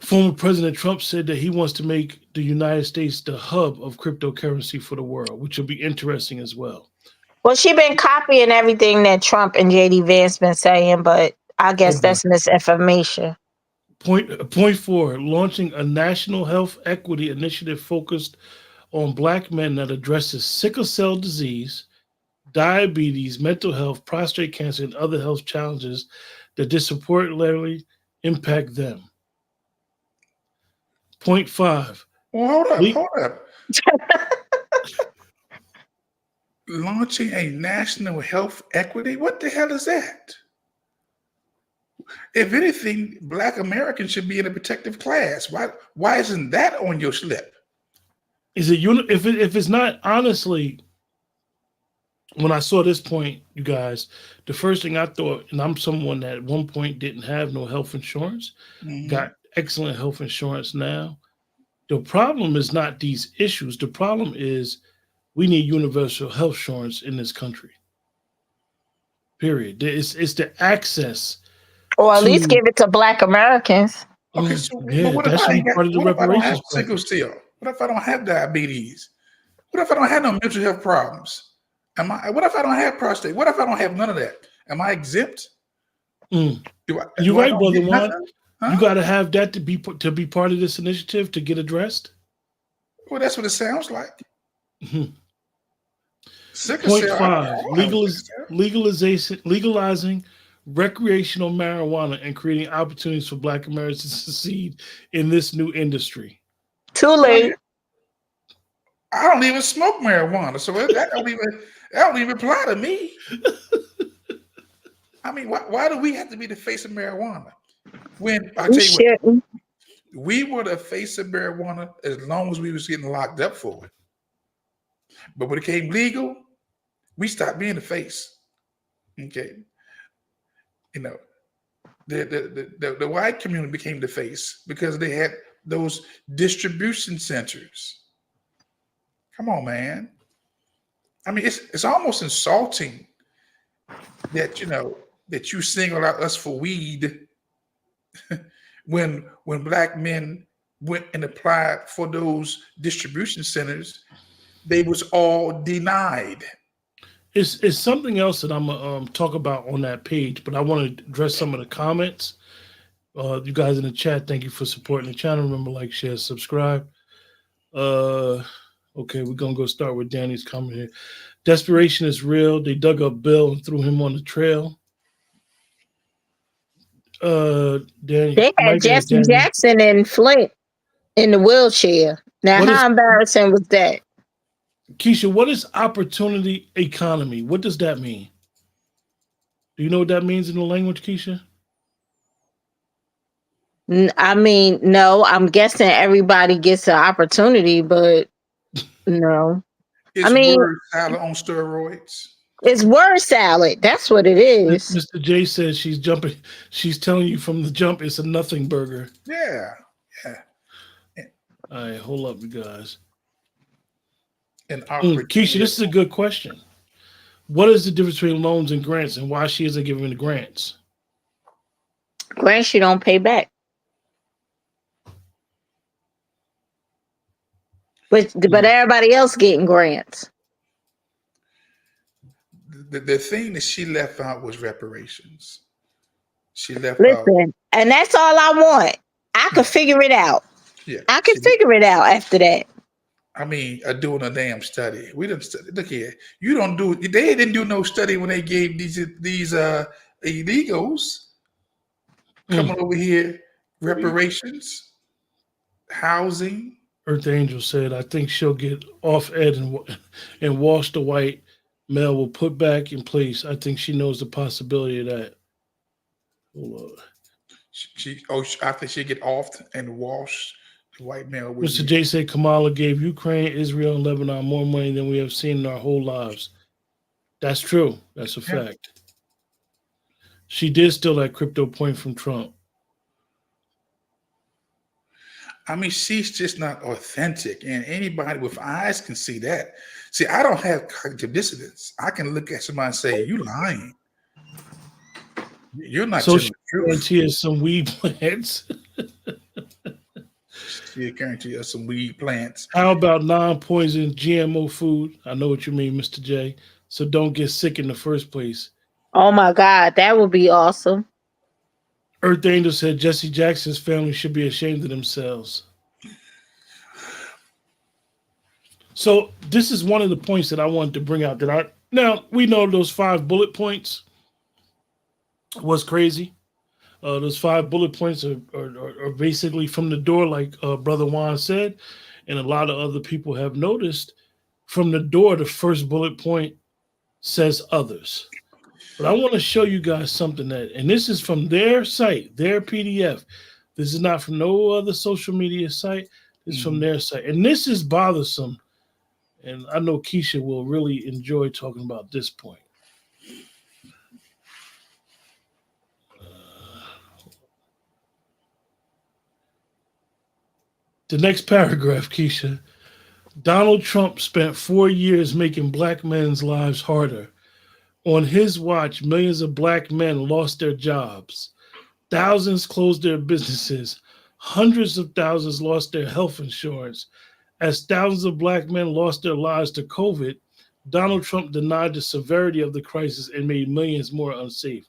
former President Trump said that he wants to make the United States the hub of cryptocurrency for the world, which will be interesting as well. Well, she's been copying everything that Trump and J.D. Vance been saying, but I guess that's misinformation. Point 4, launching a national health equity initiative focused on Black men that addresses sickle cell disease, diabetes, mental health, prostate cancer, and other health challenges that disproportionately impact them. Point 5. Well, hold up. Launching a national health equity? What the hell is that? If anything, Black Americans should be in a protective class. Why isn't that on your slip? Is it if it's not honestly? when I saw this point, you guys, the first thing I thought, and I'm someone that at one point didn't have no health insurance, got excellent health insurance now. The problem is not these issues. The problem is we need universal health insurance in this country. Period. It's the access Or at least to. give it to Black Americans. Okay, so but Yeah, what if that should I be ain't got, part of the what if I don't have reparations sickle package. cell? What if I don't have diabetes? What if I don't have no mental health problems? What if I don't have prostate? What if I don't have none of that? Am I exempt? Mm. Do I, You're do I right, don't brother get Juan. nothing? You got to have that to be part of this initiative to get addressed. Well, that's what it sounds like. Mhm. Sickle Point cell. I five: don't have sickle cell. legalizing recreational marijuana and creating opportunities for Black Americans to succeed in this new industry. Too late. I don't even smoke marijuana, so that don't even apply to me. I mean, why do we have to be the face of marijuana? When I We tell you what, shouldn't. we were the face of marijuana as long as we was getting locked up for it. But when it became legal, we stopped being the face. Okay, you know, the white community became the face because they had those distribution centers. Come on, man. I mean, it's almost insulting that that you single out us for weed when Black men went and applied for those distribution centers, they was all denied. It's something else that I'm gonna talk about on that page, but I want to address some of the comments. You guys in the chat, thank you for supporting the channel. Remember, like, share, subscribe. Okay, we're gonna go start with Danny's comment here. Desperation is real. They dug up Bill and threw him on the trail. Danny, They had Mike asked Jesse Danny, Jackson and Flint in the wheelchair. Now, what is how embarrassing was that? Keesha? What is opportunity economy? What does that mean? Do you know what that means in the language, Keesha? I mean, no, I'm guessing everybody gets an opportunity, but no. It's I mean, word salad on steroids. it's word salad. That's what it is. Mr. J says she's jumping. She's telling you from the jump it's a nothing burger. Yeah. All right, hold up, you guys. And Keesha, this is a good question. What is the difference between loans and grants, and why she isn't giving the grants? Grants you don't pay back. But everybody else getting grants. The thing that she left out was reparations. She left out. Listen, and that's all I want. I could figure it out. Yeah, I could figure it out after that. I mean, doing a damn study. We didn't study. Look here, you don't do. They didn't do no study when they gave these illegals coming over here reparations, housing. Earth Angel said, "I think she'll get off Ed and wash the white male will put back in place. I think she knows the possibility of that." Hold on. I think she'll get off and wash the white male. Mr. J said Kamala gave Ukraine, Israel, and Lebanon more money than we have seen in our whole lives. That's true. That's a fact. She did steal that crypto point from Trump. I mean, she's just not authentic, and anybody with eyes can see that. See, I don't have cognitive dissonance. I can look at somebody and say, "You lying. You're not telling the truth." Guarantee us some weed plants. She guarantee us some weed plants. How about non-poison GMO food? I know what you mean, Mr. J. So don't get sick in the first place. Oh my God, that would be awesome. Earth Angel said Jesse Jackson's family should be ashamed of themselves. So this is one of the points that I wanted to bring out. Now we know those 5 bullet points was crazy. Those 5 bullet points are basically from the door, like Brother Juan said, and a lot of other people have noticed. From the door, the first bullet point says others. But I want to show you guys something and this is from their site, their PDF. This is not from no other social media site. It's from their site. And this is bothersome And I know Keisha will really enjoy talking about this point. The next paragraph, Keisha. Donald Trump spent 4 years making black men's lives harder. On his watch, millions of black men lost their jobs. Thousands closed their businesses. Hundreds of thousands lost their health insurance. As thousands of black men lost their lives to COVID, Donald Trump denied the severity of the crisis and made millions more unsafe.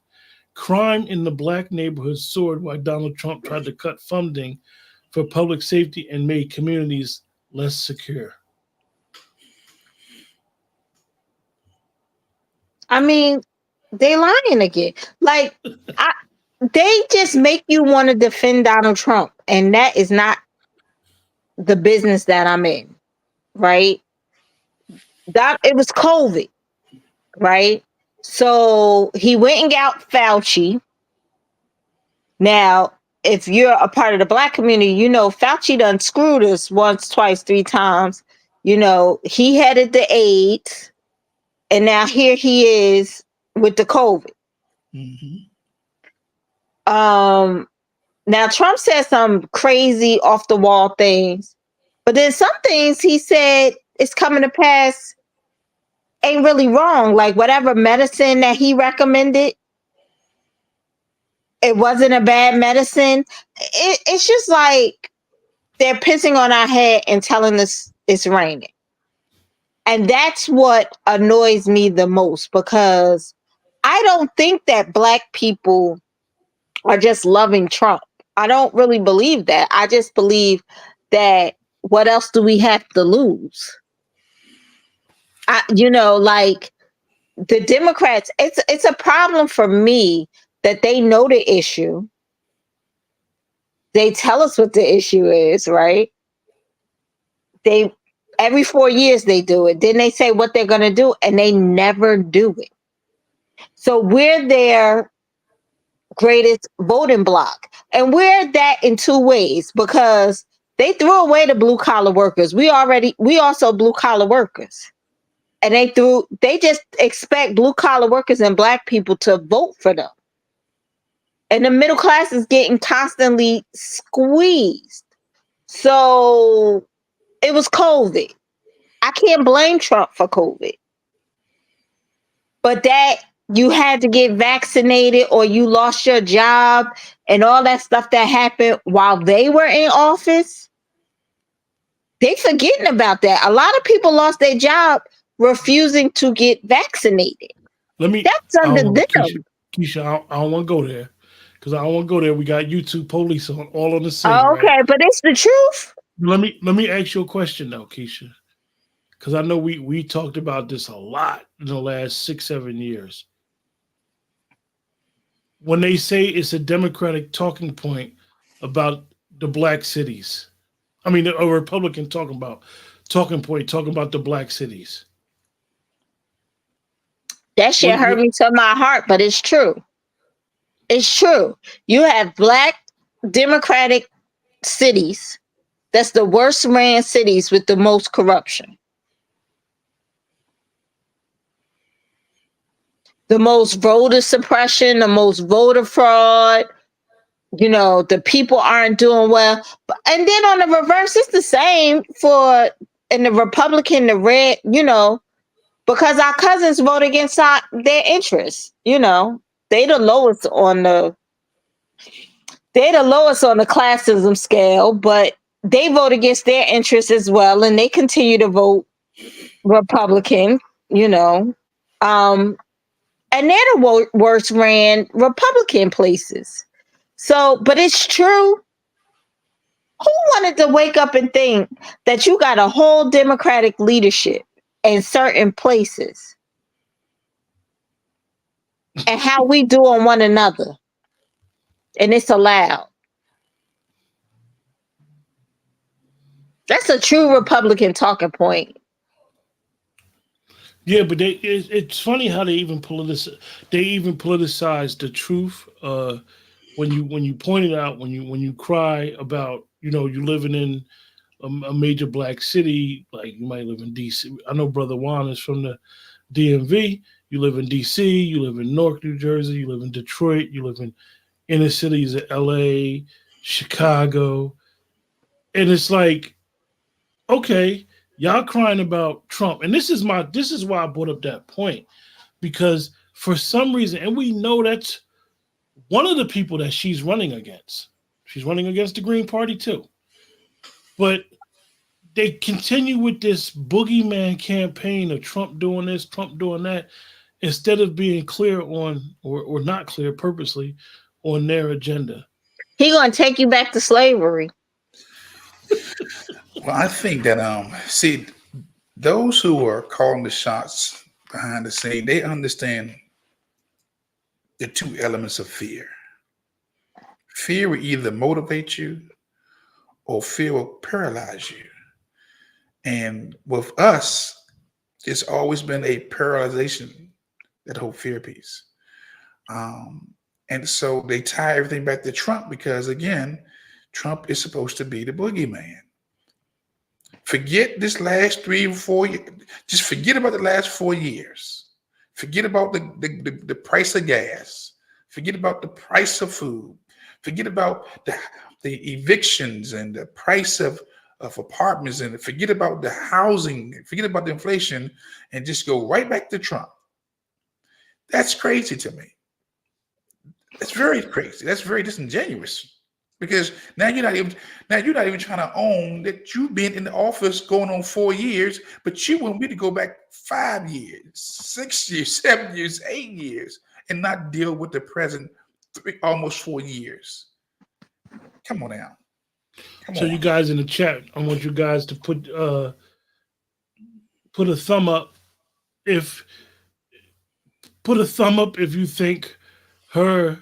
Crime in the black neighborhoods soared while Donald Trump tried to cut funding for public safety and made communities less secure. I mean, they lying again. Like, they just make you want to defend Donald Trump, and that is not the business that I'm in, right? That it was COVID, right? So he went and got Fauci. Now, if you're a part of the black community, you know Fauci done screwed us once, twice, three times. You know, he headed the AIDS, and now here he is with the COVID. Mm-hmm. Now Trump said some crazy off the wall things, but then some things he said is coming to pass ain't really wrong. Like whatever medicine that he recommended, it wasn't a bad medicine. It's just like they're pissing on our head and telling us it's raining. And that's what annoys me the most, because I don't think that black people are just loving Trump. I don't really believe that. I just believe that what else do we have to lose? Like the Democrats, it's a problem for me that they know the issue. They tell us what the issue is, right? They every 4 years they do it. Then they say what they're gonna do, and they never do it. So we're their greatest voting block. And we're that in two ways, because they threw away the blue collar workers. We also blue collar workers. And they just expect blue collar workers and black people to vote for them. And the middle class is getting constantly squeezed. So it was COVID. I can't blame Trump for COVID. But that you had to get vaccinated or you lost your job and all that stuff that happened while they were in office, they forgetting about that. A lot of people lost their job refusing to get vaccinated. That's under them. Keisha, I don't want to go there because I don't want to go there. We got YouTube police all on the scene. Okay, right? But it's the truth. Let me ask you a question though, Keisha, because I know we talked about this a lot in the last 6-7 years. When they say it's a Democratic talking point about the black cities, I mean a Republican talking about the black cities. That shit hurt me to my heart, but it's true. It's true. You have black Democratic cities. That's the worst ran cities with the most corruption. The most voter suppression, the most voter fraud. The people aren't doing well. And then on the reverse, it's the same in the Republican, the red, because our cousins vote against their interests. They the lowest on the classism scale, but they vote against their interests as well, and they continue to vote Republican. And they're the worst ran Republican places. So, but it's true. Who wanted to wake up and think that you got a whole Democratic leadership in certain places and how we do on one another? And it's allowed. That's a true Republican talking point. Yeah, but it's funny how they even politicize the truth. When you point it out, when you cry about you living in a major black city, like you might live in DC. I know Brother Juan is from the DMV. You live in DC, you live in Newark, New Jersey, you live in Detroit, you live in inner cities of LA, Chicago. And it's like, okay, y'all crying about Trump. And this is why I brought up that point. Because for some reason, and we know that's one of the people that she's running against. She's running against the Green Party too. But they continue with this boogeyman campaign of Trump doing this, Trump doing that, instead of being clear on, or not clear purposely, on their agenda. He gonna take you back to slavery. Well, I think that see, those who are calling the shots behind the scene, they understand the two elements of fear. Fear will either motivate you or fear will paralyze you. And with us, it's always been a paralyzation, that whole fear piece. And so they tie everything back to Trump because, again, Trump is supposed to be the boogeyman. Forget this last 3 or 4 years. Just forget about the last 4 years. Forget about the price of gas. Forget about the price of food. Forget about the evictions and the price of apartments, and forget about the housing, forget about the inflation, and just go right back to Trump. That's crazy to me. That's very crazy. That's very disingenuous. Because now you're not even trying to own that you've been in the office going on 4 years, but you want me to go back 5 years, 6 years, 7 years, 8 years, and not deal with the present almost 4 years. Come on now. So you guys in the chat, I want you guys to put a thumb up if you think her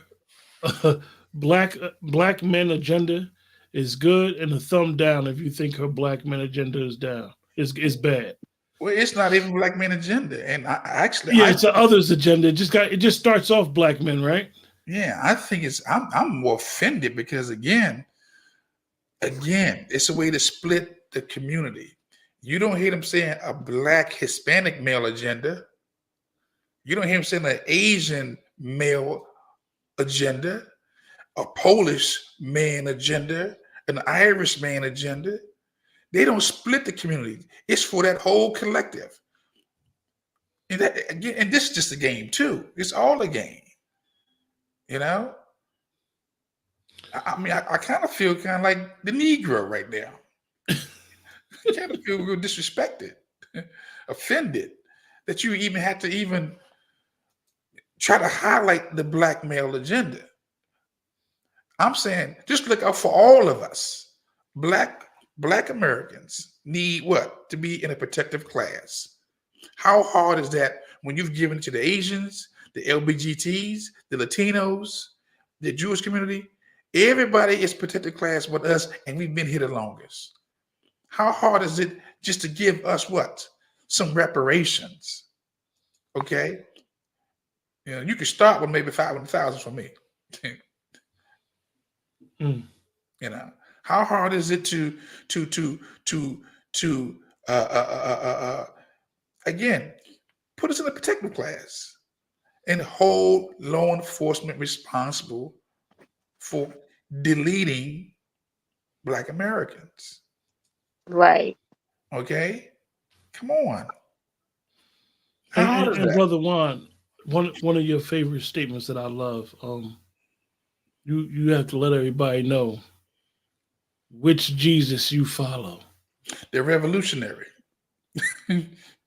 black men agenda is good, and a thumb down if you think her black men agenda is bad. Well, it's not even black men agenda, and it's the others agenda. It just starts off black men, right? Yeah, I think I'm more offended because again, it's a way to split the community. You don't hear them saying a black Hispanic male agenda. You don't hear them saying an Asian male agenda, a Polish man agenda, an Irish man agenda. They don't split the community. It's for that whole collective. And this is just a game too. It's all a game. You know? I mean, I kind of feel kind of like the Negro right now. I kind of feel real disrespected, offended that you even had to even try to highlight the black male agenda. I'm saying just look out for all of us. Black Americans need what? To be in a protective class. How hard is that when you've given it to the Asians, the LGBTs, the Latinos, the Jewish community? Everybody is protected class with us, and we've been here the longest. How hard is it just to give us what? Some reparations. Okay? You know, you can start with maybe 500,000 for me. You know, how hard is it to again put us in a protective class and hold law enforcement responsible for deleting Black Americans? Right. Okay, come on. And Brother Juan, one of your favorite statements that I love. You have to let everybody know which Jesus you follow. The revolutionary,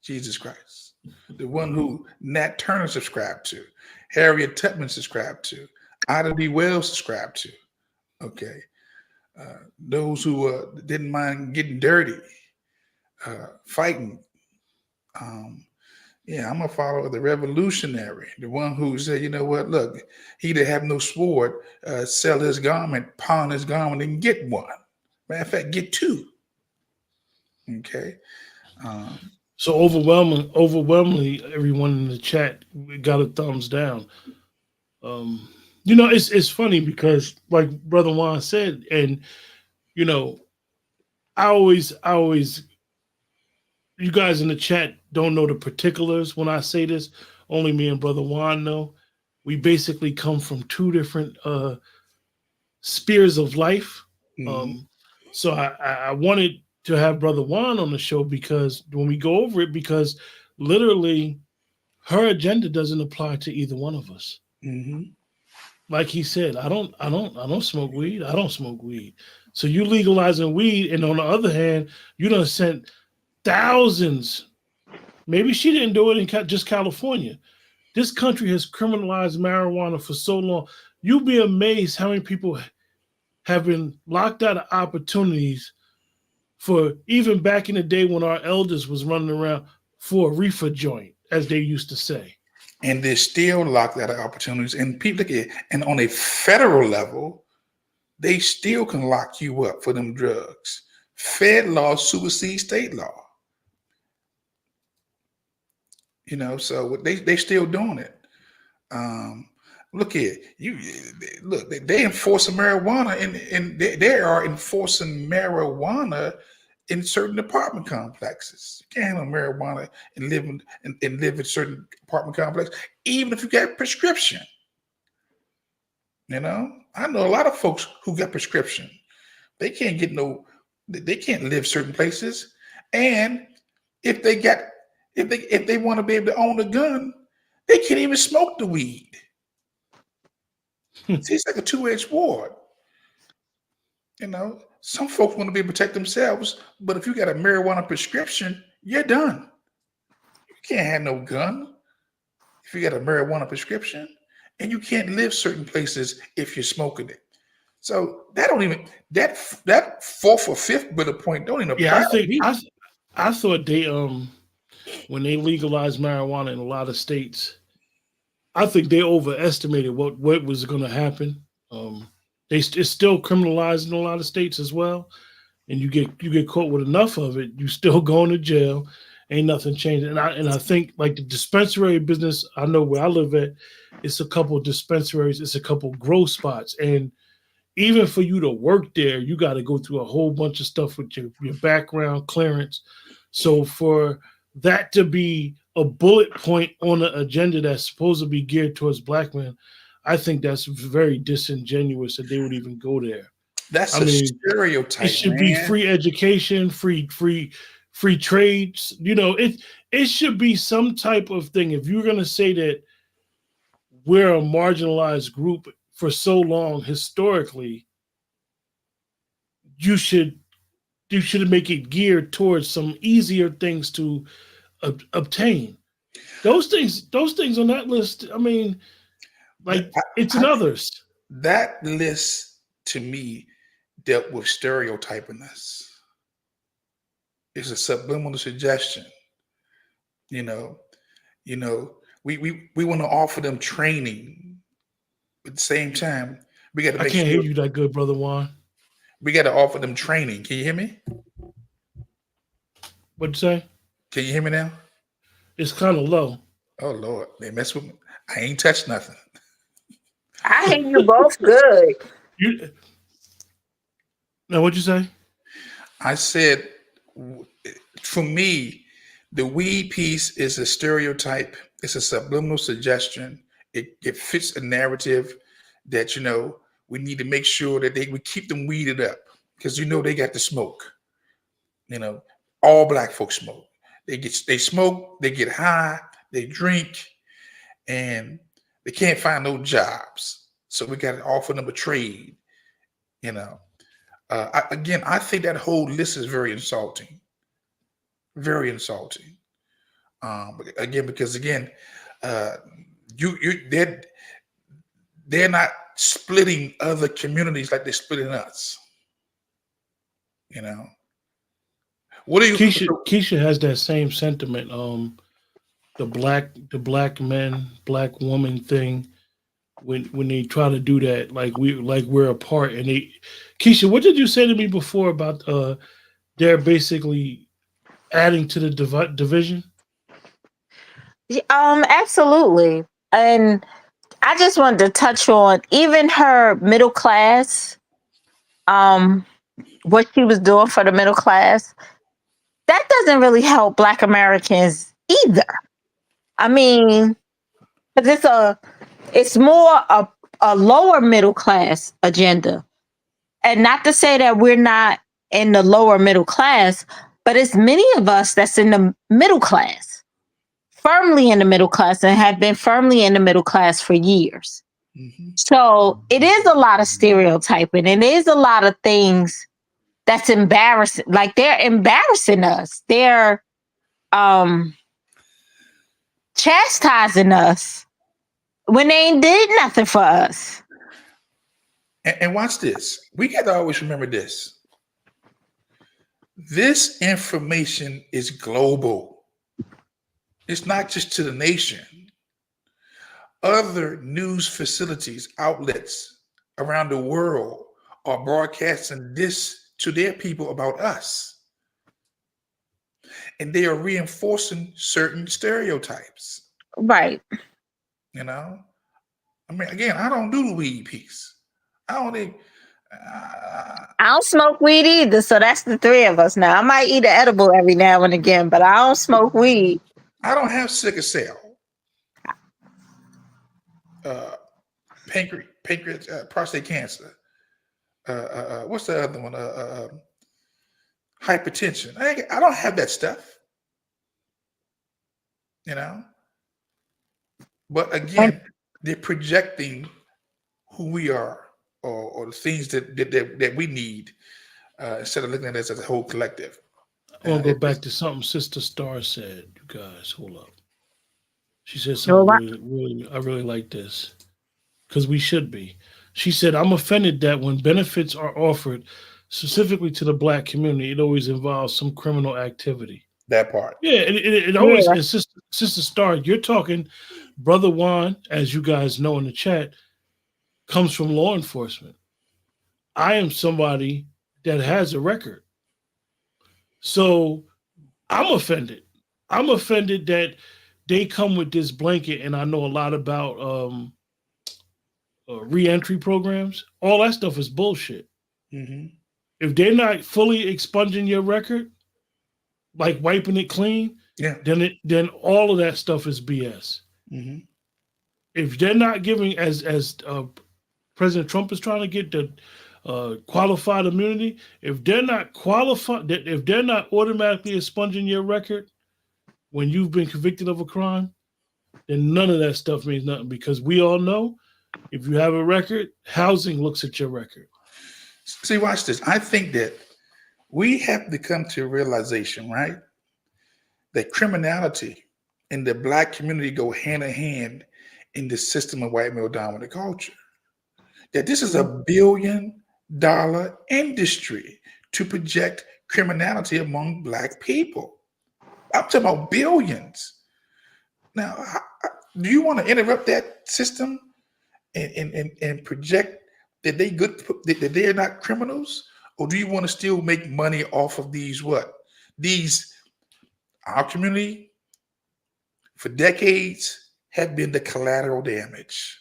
Jesus Christ, the one who Nat Turner subscribed to, Harriet Tubman subscribed to, Ida B. Wells subscribed to. Okay, those who didn't mind getting dirty, fighting. Yeah, I'm gonna follow the revolutionary, the one who said, you know what, look, he that have no sword, sell his garment, pawn his garment, and get one. Matter of fact, get two. Okay. So overwhelmingly, everyone in the chat got a thumbs down. You know, it's funny because, like Brother Juan said, and you know, I always, you guys in the chat don't know the particulars when I say this. Only me and Brother Juan know. We basically come from two different spheres of life. Mhm. Um, so I wanted to have Brother Juan on the show because when we go over it, because literally her agenda doesn't apply to either one of us. Mhm. Like he said, I don't smoke weed. I don't smoke weed. So you legalizing weed, and on the other hand, you done sent thousands. Maybe she didn't do it in just California. This country has criminalized marijuana for so long. You'll be amazed how many people have been locked out of opportunities for even back in the day when our elders was running around for a reefer joint, as they used to say. And they're still locked out of opportunities. And people look at it, and on a federal level, they still can lock you up for them drugs. Fed law supersedes state law. So they still doing it. Um, look at you. Look, they enforcing marijuana, and they are enforcing marijuana in certain apartment complexes. You can't have marijuana and live in certain apartment complexes, even if you got prescription. I know a lot of folks who got prescription. They can't get no. They can't live certain places, and if they got if they want to be able to own a gun, they can't even smoke the weed. See, it's like a two-edged sword. Some folks want to be able to protect themselves, but if you got a marijuana prescription, you're done. You can't have no gun if you got a marijuana prescription, and you can't live certain places if you're smoking it. So that fourth or fifth bullet point don't even Yeah, apply to me. I thought they when they legalized marijuana in a lot of states, I think they overestimated what was going to happen. It's still criminalized in a lot of states as well, and you get caught with enough of it, you still going to jail. Ain't nothing changed. And I think like the dispensary business, I know where I live at, it's a couple of dispensaries, it's a couple grow spots, and even for you to work there, you got to go through a whole bunch of stuff with your background clearance. So for that to be a bullet point on an agenda that's supposed to be geared towards black men, I think that's very disingenuous that they would even go there. That's I a mean, it stereotype, should be man. free education, free trades. It should be some type of thing. If you're gonna say that we're a marginalized group for so long historically, you should make it geared towards some easier things to obtain. Those things on that list. I mean, like it's in I, others. that list to me dealt with stereotyping us. It's a subliminal suggestion. You know, we want to offer them training, but at the same time, we got to I make can't hear sure you that good, brother Juan. we got to offer them training. Can you hear me? What'd you say? Can you hear me now? It's kind of low. Oh Lord, they mess with me. I ain't touched nothing. I hear you both good. You now? What'd you say? I said, for me, the weed piece is a stereotype. It's a subliminal suggestion. It fits a narrative that we need to make sure that we keep them weeded up because they got the smoke. All black folks smoke. They smoke. They get high. They drink, and they can't find no jobs. So we got to offer them a trade. I think that whole list is very insulting. Very insulting. Because they're not splitting other communities like they're splitting us. What do you? Keesha has that same sentiment. The black men, black woman thing. When they try to do that, like we're apart, and Keesha, what did you say to me before about they're basically adding to the division? Absolutely. And I just wanted to touch on even her middle class what she was doing for the middle class, that doesn't really help Black Americans either. I mean, 'cause it's more a lower middle class agenda. And not to say that we're not in the lower middle class, but it's many of us that's in the middle class, firmly in the middle class, and have been firmly in the middle class for years. Mhm. So it is a lot of stereotyping, and it is a lot of things that's embarrassing. Like, they're embarrassing us. They're chastising us when they ain't did nothing for us. And watch this. We got to always remember this. This information is global. It's not just to the nation. Other news facilities, outlets around the world are broadcasting this to their people about us. And they are reinforcing certain stereotypes. Right. You know? I mean, again, I don't do the weed piece. I don't even, I don't smoke weed either, so that's the three of us now. I might eat an edible every now and again, but I don't smoke weed. I don't have sickle cell, pancreas, prostate cancer. What's the other one? Hypertension. I don't have that stuff. You know? But again, they're projecting who we are or the things that we need instead of looking at us as a whole collective. I want to go back to something Sister Star said. You guys, hold up. She said something I really like this, because we should be. She said, I'm offended that when benefits are offered specifically to the Black community, it always involves some criminal activity. That part. Yeah, it always, and Sister Star, you're talking, Brother Juan, as you guys know in the chat, comes from law enforcement. I am somebody that has a record. So I'm offended. I'm offended that they come with this blanket, and I know a lot about re-entry programs. All that stuff is bullshit. Mm-hmm. If they're not fully expunging your record, like wiping it clean, then all of that stuff is BS. Mm-hmm. If they're not giving, as President Trump is trying to get the qualified immunity, if they're not qualified, if they're not automatically expunging your record when you've been convicted of a crime, then none of that stuff means nothing, because we all know if you have a record, housing looks at your record. See, watch this. I think that we have to come to a realization, right, that criminality and the Black community go hand in hand in the system of white male dominant culture. That this is $1 billion industry to project criminality among Black people. I'm talking about billions. Now, do you want to interrupt that system and project that they good, that they're not criminals, or do you want to still make money off of these our community for decades have been the collateral damage.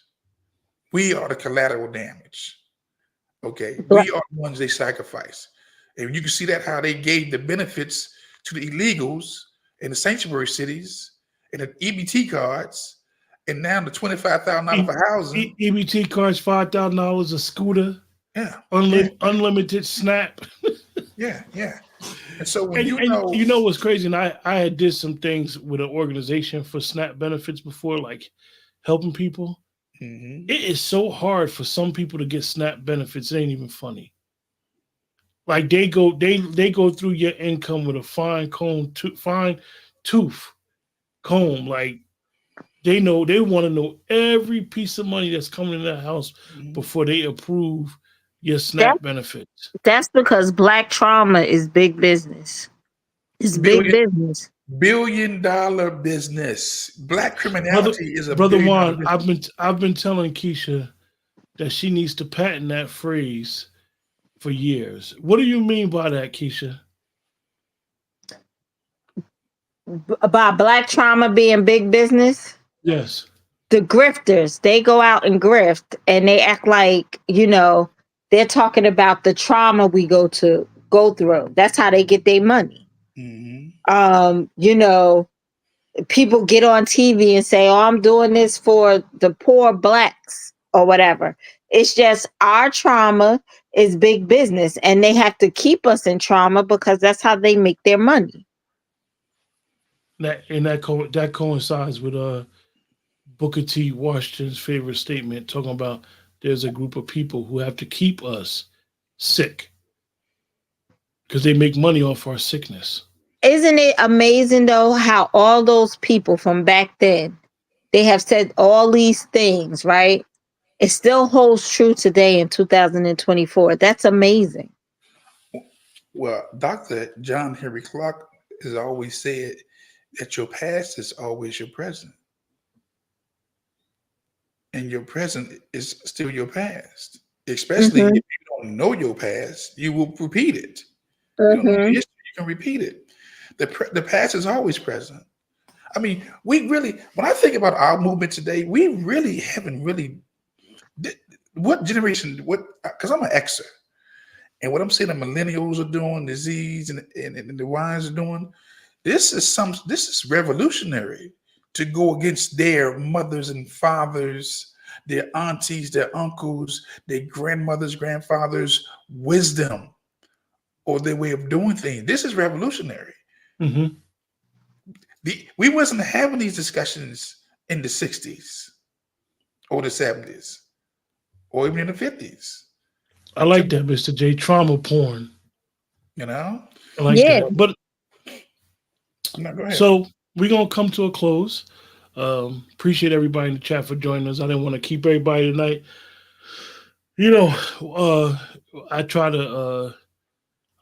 We are the collateral damage. Okay, we are the ones they sacrifice, and you can see that how they gave the benefits to the illegals in the sanctuary cities and the EBT cards. And now the $25,000 for housing. EBT cards, $5,000 a scooter. Yeah. Unlimited SNAP. Yeah. And so when you know what's crazy, and I had did some things with an organization for SNAP benefits before, like helping people. Mm-hmm. It is so hard for some people to get SNAP benefits. It ain't even funny. Like they go through your income with a fine tooth comb, like. They want to know every piece of money that's coming in that house before they approve your SNAP benefits. That's because Black trauma is big business. It's big business. $1 billion business. Black criminality is a Brother Juan, I've been telling Keesha that she needs to patent that phrase for years. What do you mean by that, Keesha? About Black trauma being big business? Yes. The grifters, they go out and grift, and they act like, they're talking about the trauma we go through. That's how they get their money. You know, people get on TV and say, "Oh, I'm doing this for the poor blacks," or whatever. It's just our trauma is big business, and they have to keep us in trauma because that's how they make their money. That coincides with Booker T. Washington's favorite statement, talking about there's a group of people who have to keep us sick because they make money off our sickness. Isn't it amazing though how all those people from back then, they have said all these things, right? It still holds true today in 2024. That's amazing. Well, Dr. John Henry Clark has always said that your past is always your present. And your present is still your past. Especially if you don't know your past, you will repeat it. You don't know your history, you can repeat it. The past is always present. I mean, we really, when I think about our movement today, we really haven't really, what generation, because I'm an Xer. And what I'm seeing the millennials are doing, the Z's and the Y's are doing, this is revolutionary to go against their mothers and fathers, their aunties, their uncles, their grandmothers, grandfathers' wisdom or their way of doing things. This is revolutionary. We wasn't having these discussions in the 60s or the 70s or even in the 50s. I like that, Mr. J. Trauma porn. You know? I like that. But no, go ahead. So we're going to come to a close. Appreciate everybody in the chat for joining us. I didn't want to keep everybody tonight. You know, I try to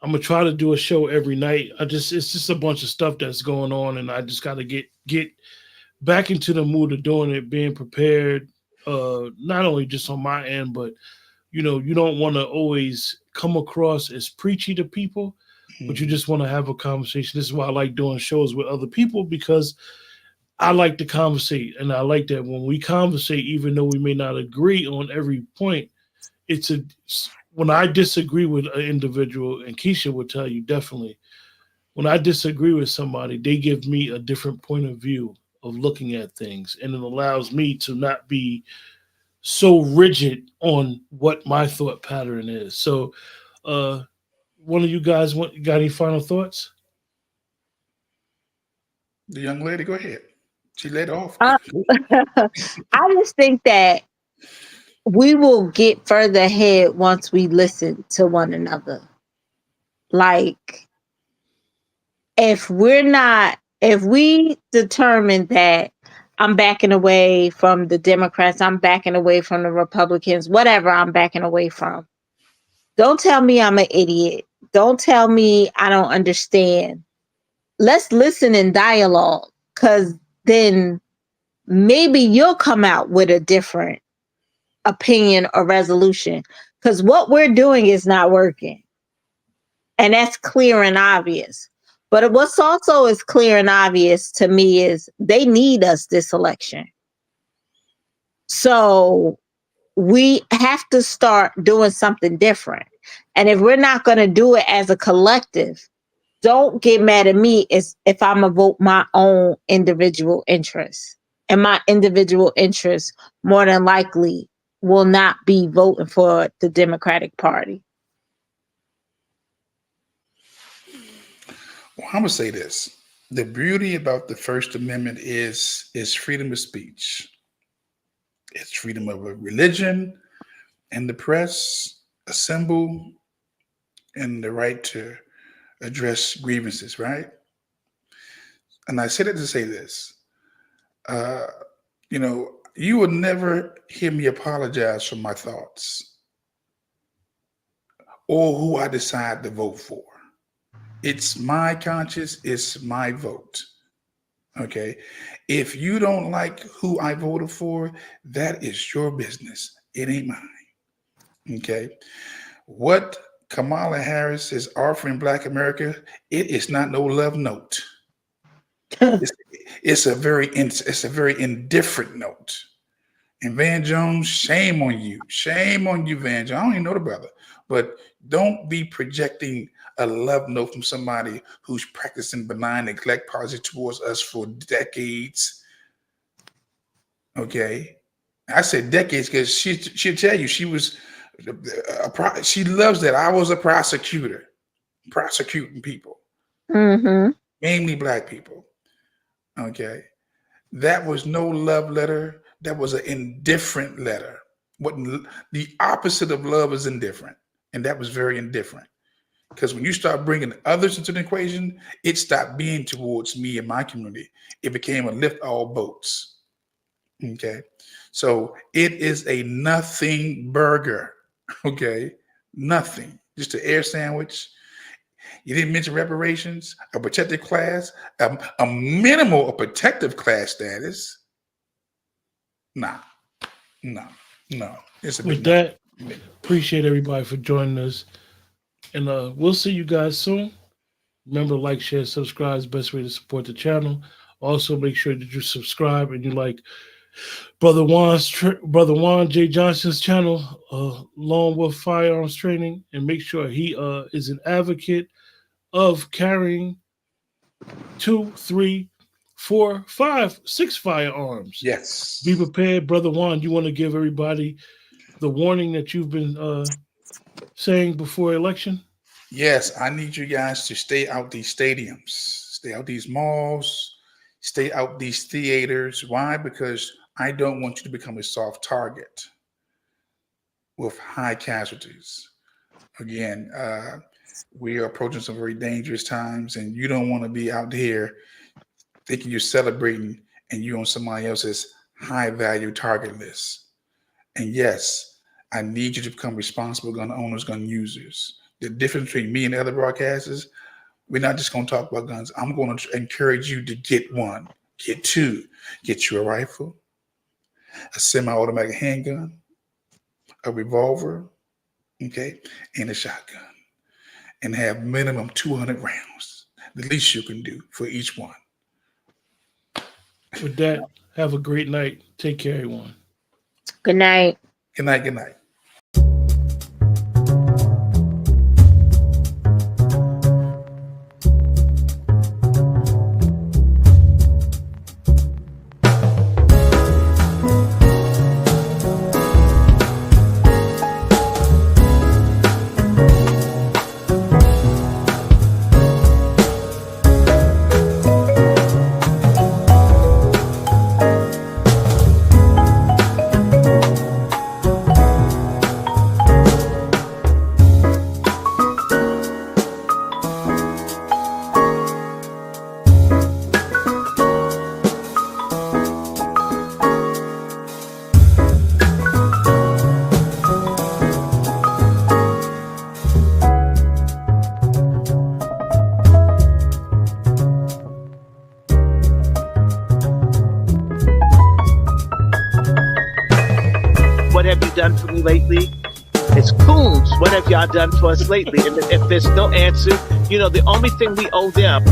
I'm gonna try to do a show every night. It's just a bunch of stuff that's going on, and I just got to get back into the mood of doing it, being prepared. Not only just on my end, but you know, you don't want to always come across as preachy to people, but you just want to have a conversation. This is why I like doing shows with other people, because I like to conversate, and I like that when we conversate, even though we may not agree on every point, when I disagree with an individual, and Keesha will tell you definitely, when I disagree with somebody, they give me a different point of view of looking at things, and it allows me to not be so rigid on what my thought pattern is. So, one of you guys got any final thoughts? The young lady, go ahead. She led off. I just think that we will get further ahead once we listen to one another. Like, if we determine that I'm backing away from the Democrats, I'm backing away from the Republicans, whatever I'm backing away from, don't tell me I'm an idiot. Don't tell me I don't understand. Let's listen and dialogue, because then maybe you'll come out with a different opinion or resolution, because what we're doing is not working, and that's clear and obvious. But what's also is clear and obvious to me is they need us this election, so we have to start doing something different. And if we're not going to do it as a collective, don't get mad at me if I'm gonna vote my own individual interests, and my individual interests more than likely will not be voting for the Democratic Party. Well, I'm gonna say this: the beauty about the First Amendment is freedom of speech. It's freedom of religion and the press, assemble, and the right to address grievances, right? And I said it to say this. You know, you will never hear me apologize for my thoughts or who I decide to vote for. It's my conscience, it's my vote. Okay. If you don't like who I voted for, that is your business. It ain't mine. Okay. What Kamala Harris is offering Black America, it is not no love note. It's a very indifferent note. And Van Jones, shame on you. Shame on you, Van Jones. I don't even know the brother. But don't be projecting a love note from somebody who's practicing benign neglect policy towards us for decades. Okay? I said decades because she'll tell you she was, she loves that. I was a prosecutor, prosecuting people, mainly Black people. Okay? That was no love letter. That was an indifferent letter. What the opposite of love is indifferent. And that was very indifferent. Because when you start bringing others into the equation, it stopped being towards me and my community. It became a lift all boats. Okay. So it is a nothing burger. Okay. Nothing. Just an air sandwich. You didn't mention reparations, a protected class, a minimal of protective class status. No. It's a With that, appreciate everybody for joining us. And we'll see you guys soon. Remember, like, share, subscribe is the best way to support the channel. Also, make sure that you subscribe and you like Brother Juan J. Johnson's channel, Lone Wolf Firearms Training, and make sure he is an advocate of carrying 2, 3, 4, 5, 6 firearms. Yes. Be prepared, Brother Juan. You want to give everybody the warning that you've been saying before election? Yes, I need you guys to stay out these stadiums, stay out these malls, stay out these theaters. Why? Because I don't want you to become a soft target with high casualties. Again, we are approaching some very dangerous times, and you don't want to be out here thinking you're celebrating and you're on somebody else's high value target list. And yes, I need you to become responsible gun owners, gun users. The difference between me and other broadcasters, we're not just going to talk about guns. I'm going to encourage you to get one, get two, get you a rifle, a semi-automatic handgun, a revolver, okay, and a shotgun, and have minimum 200 rounds. The least you can do for each one. With that, have a great night. Take care, everyone. Good night. Good night. Good night. Done for me lately? It's Coons. What have y'all done for us lately? And if there's no answer, the only thing we owe them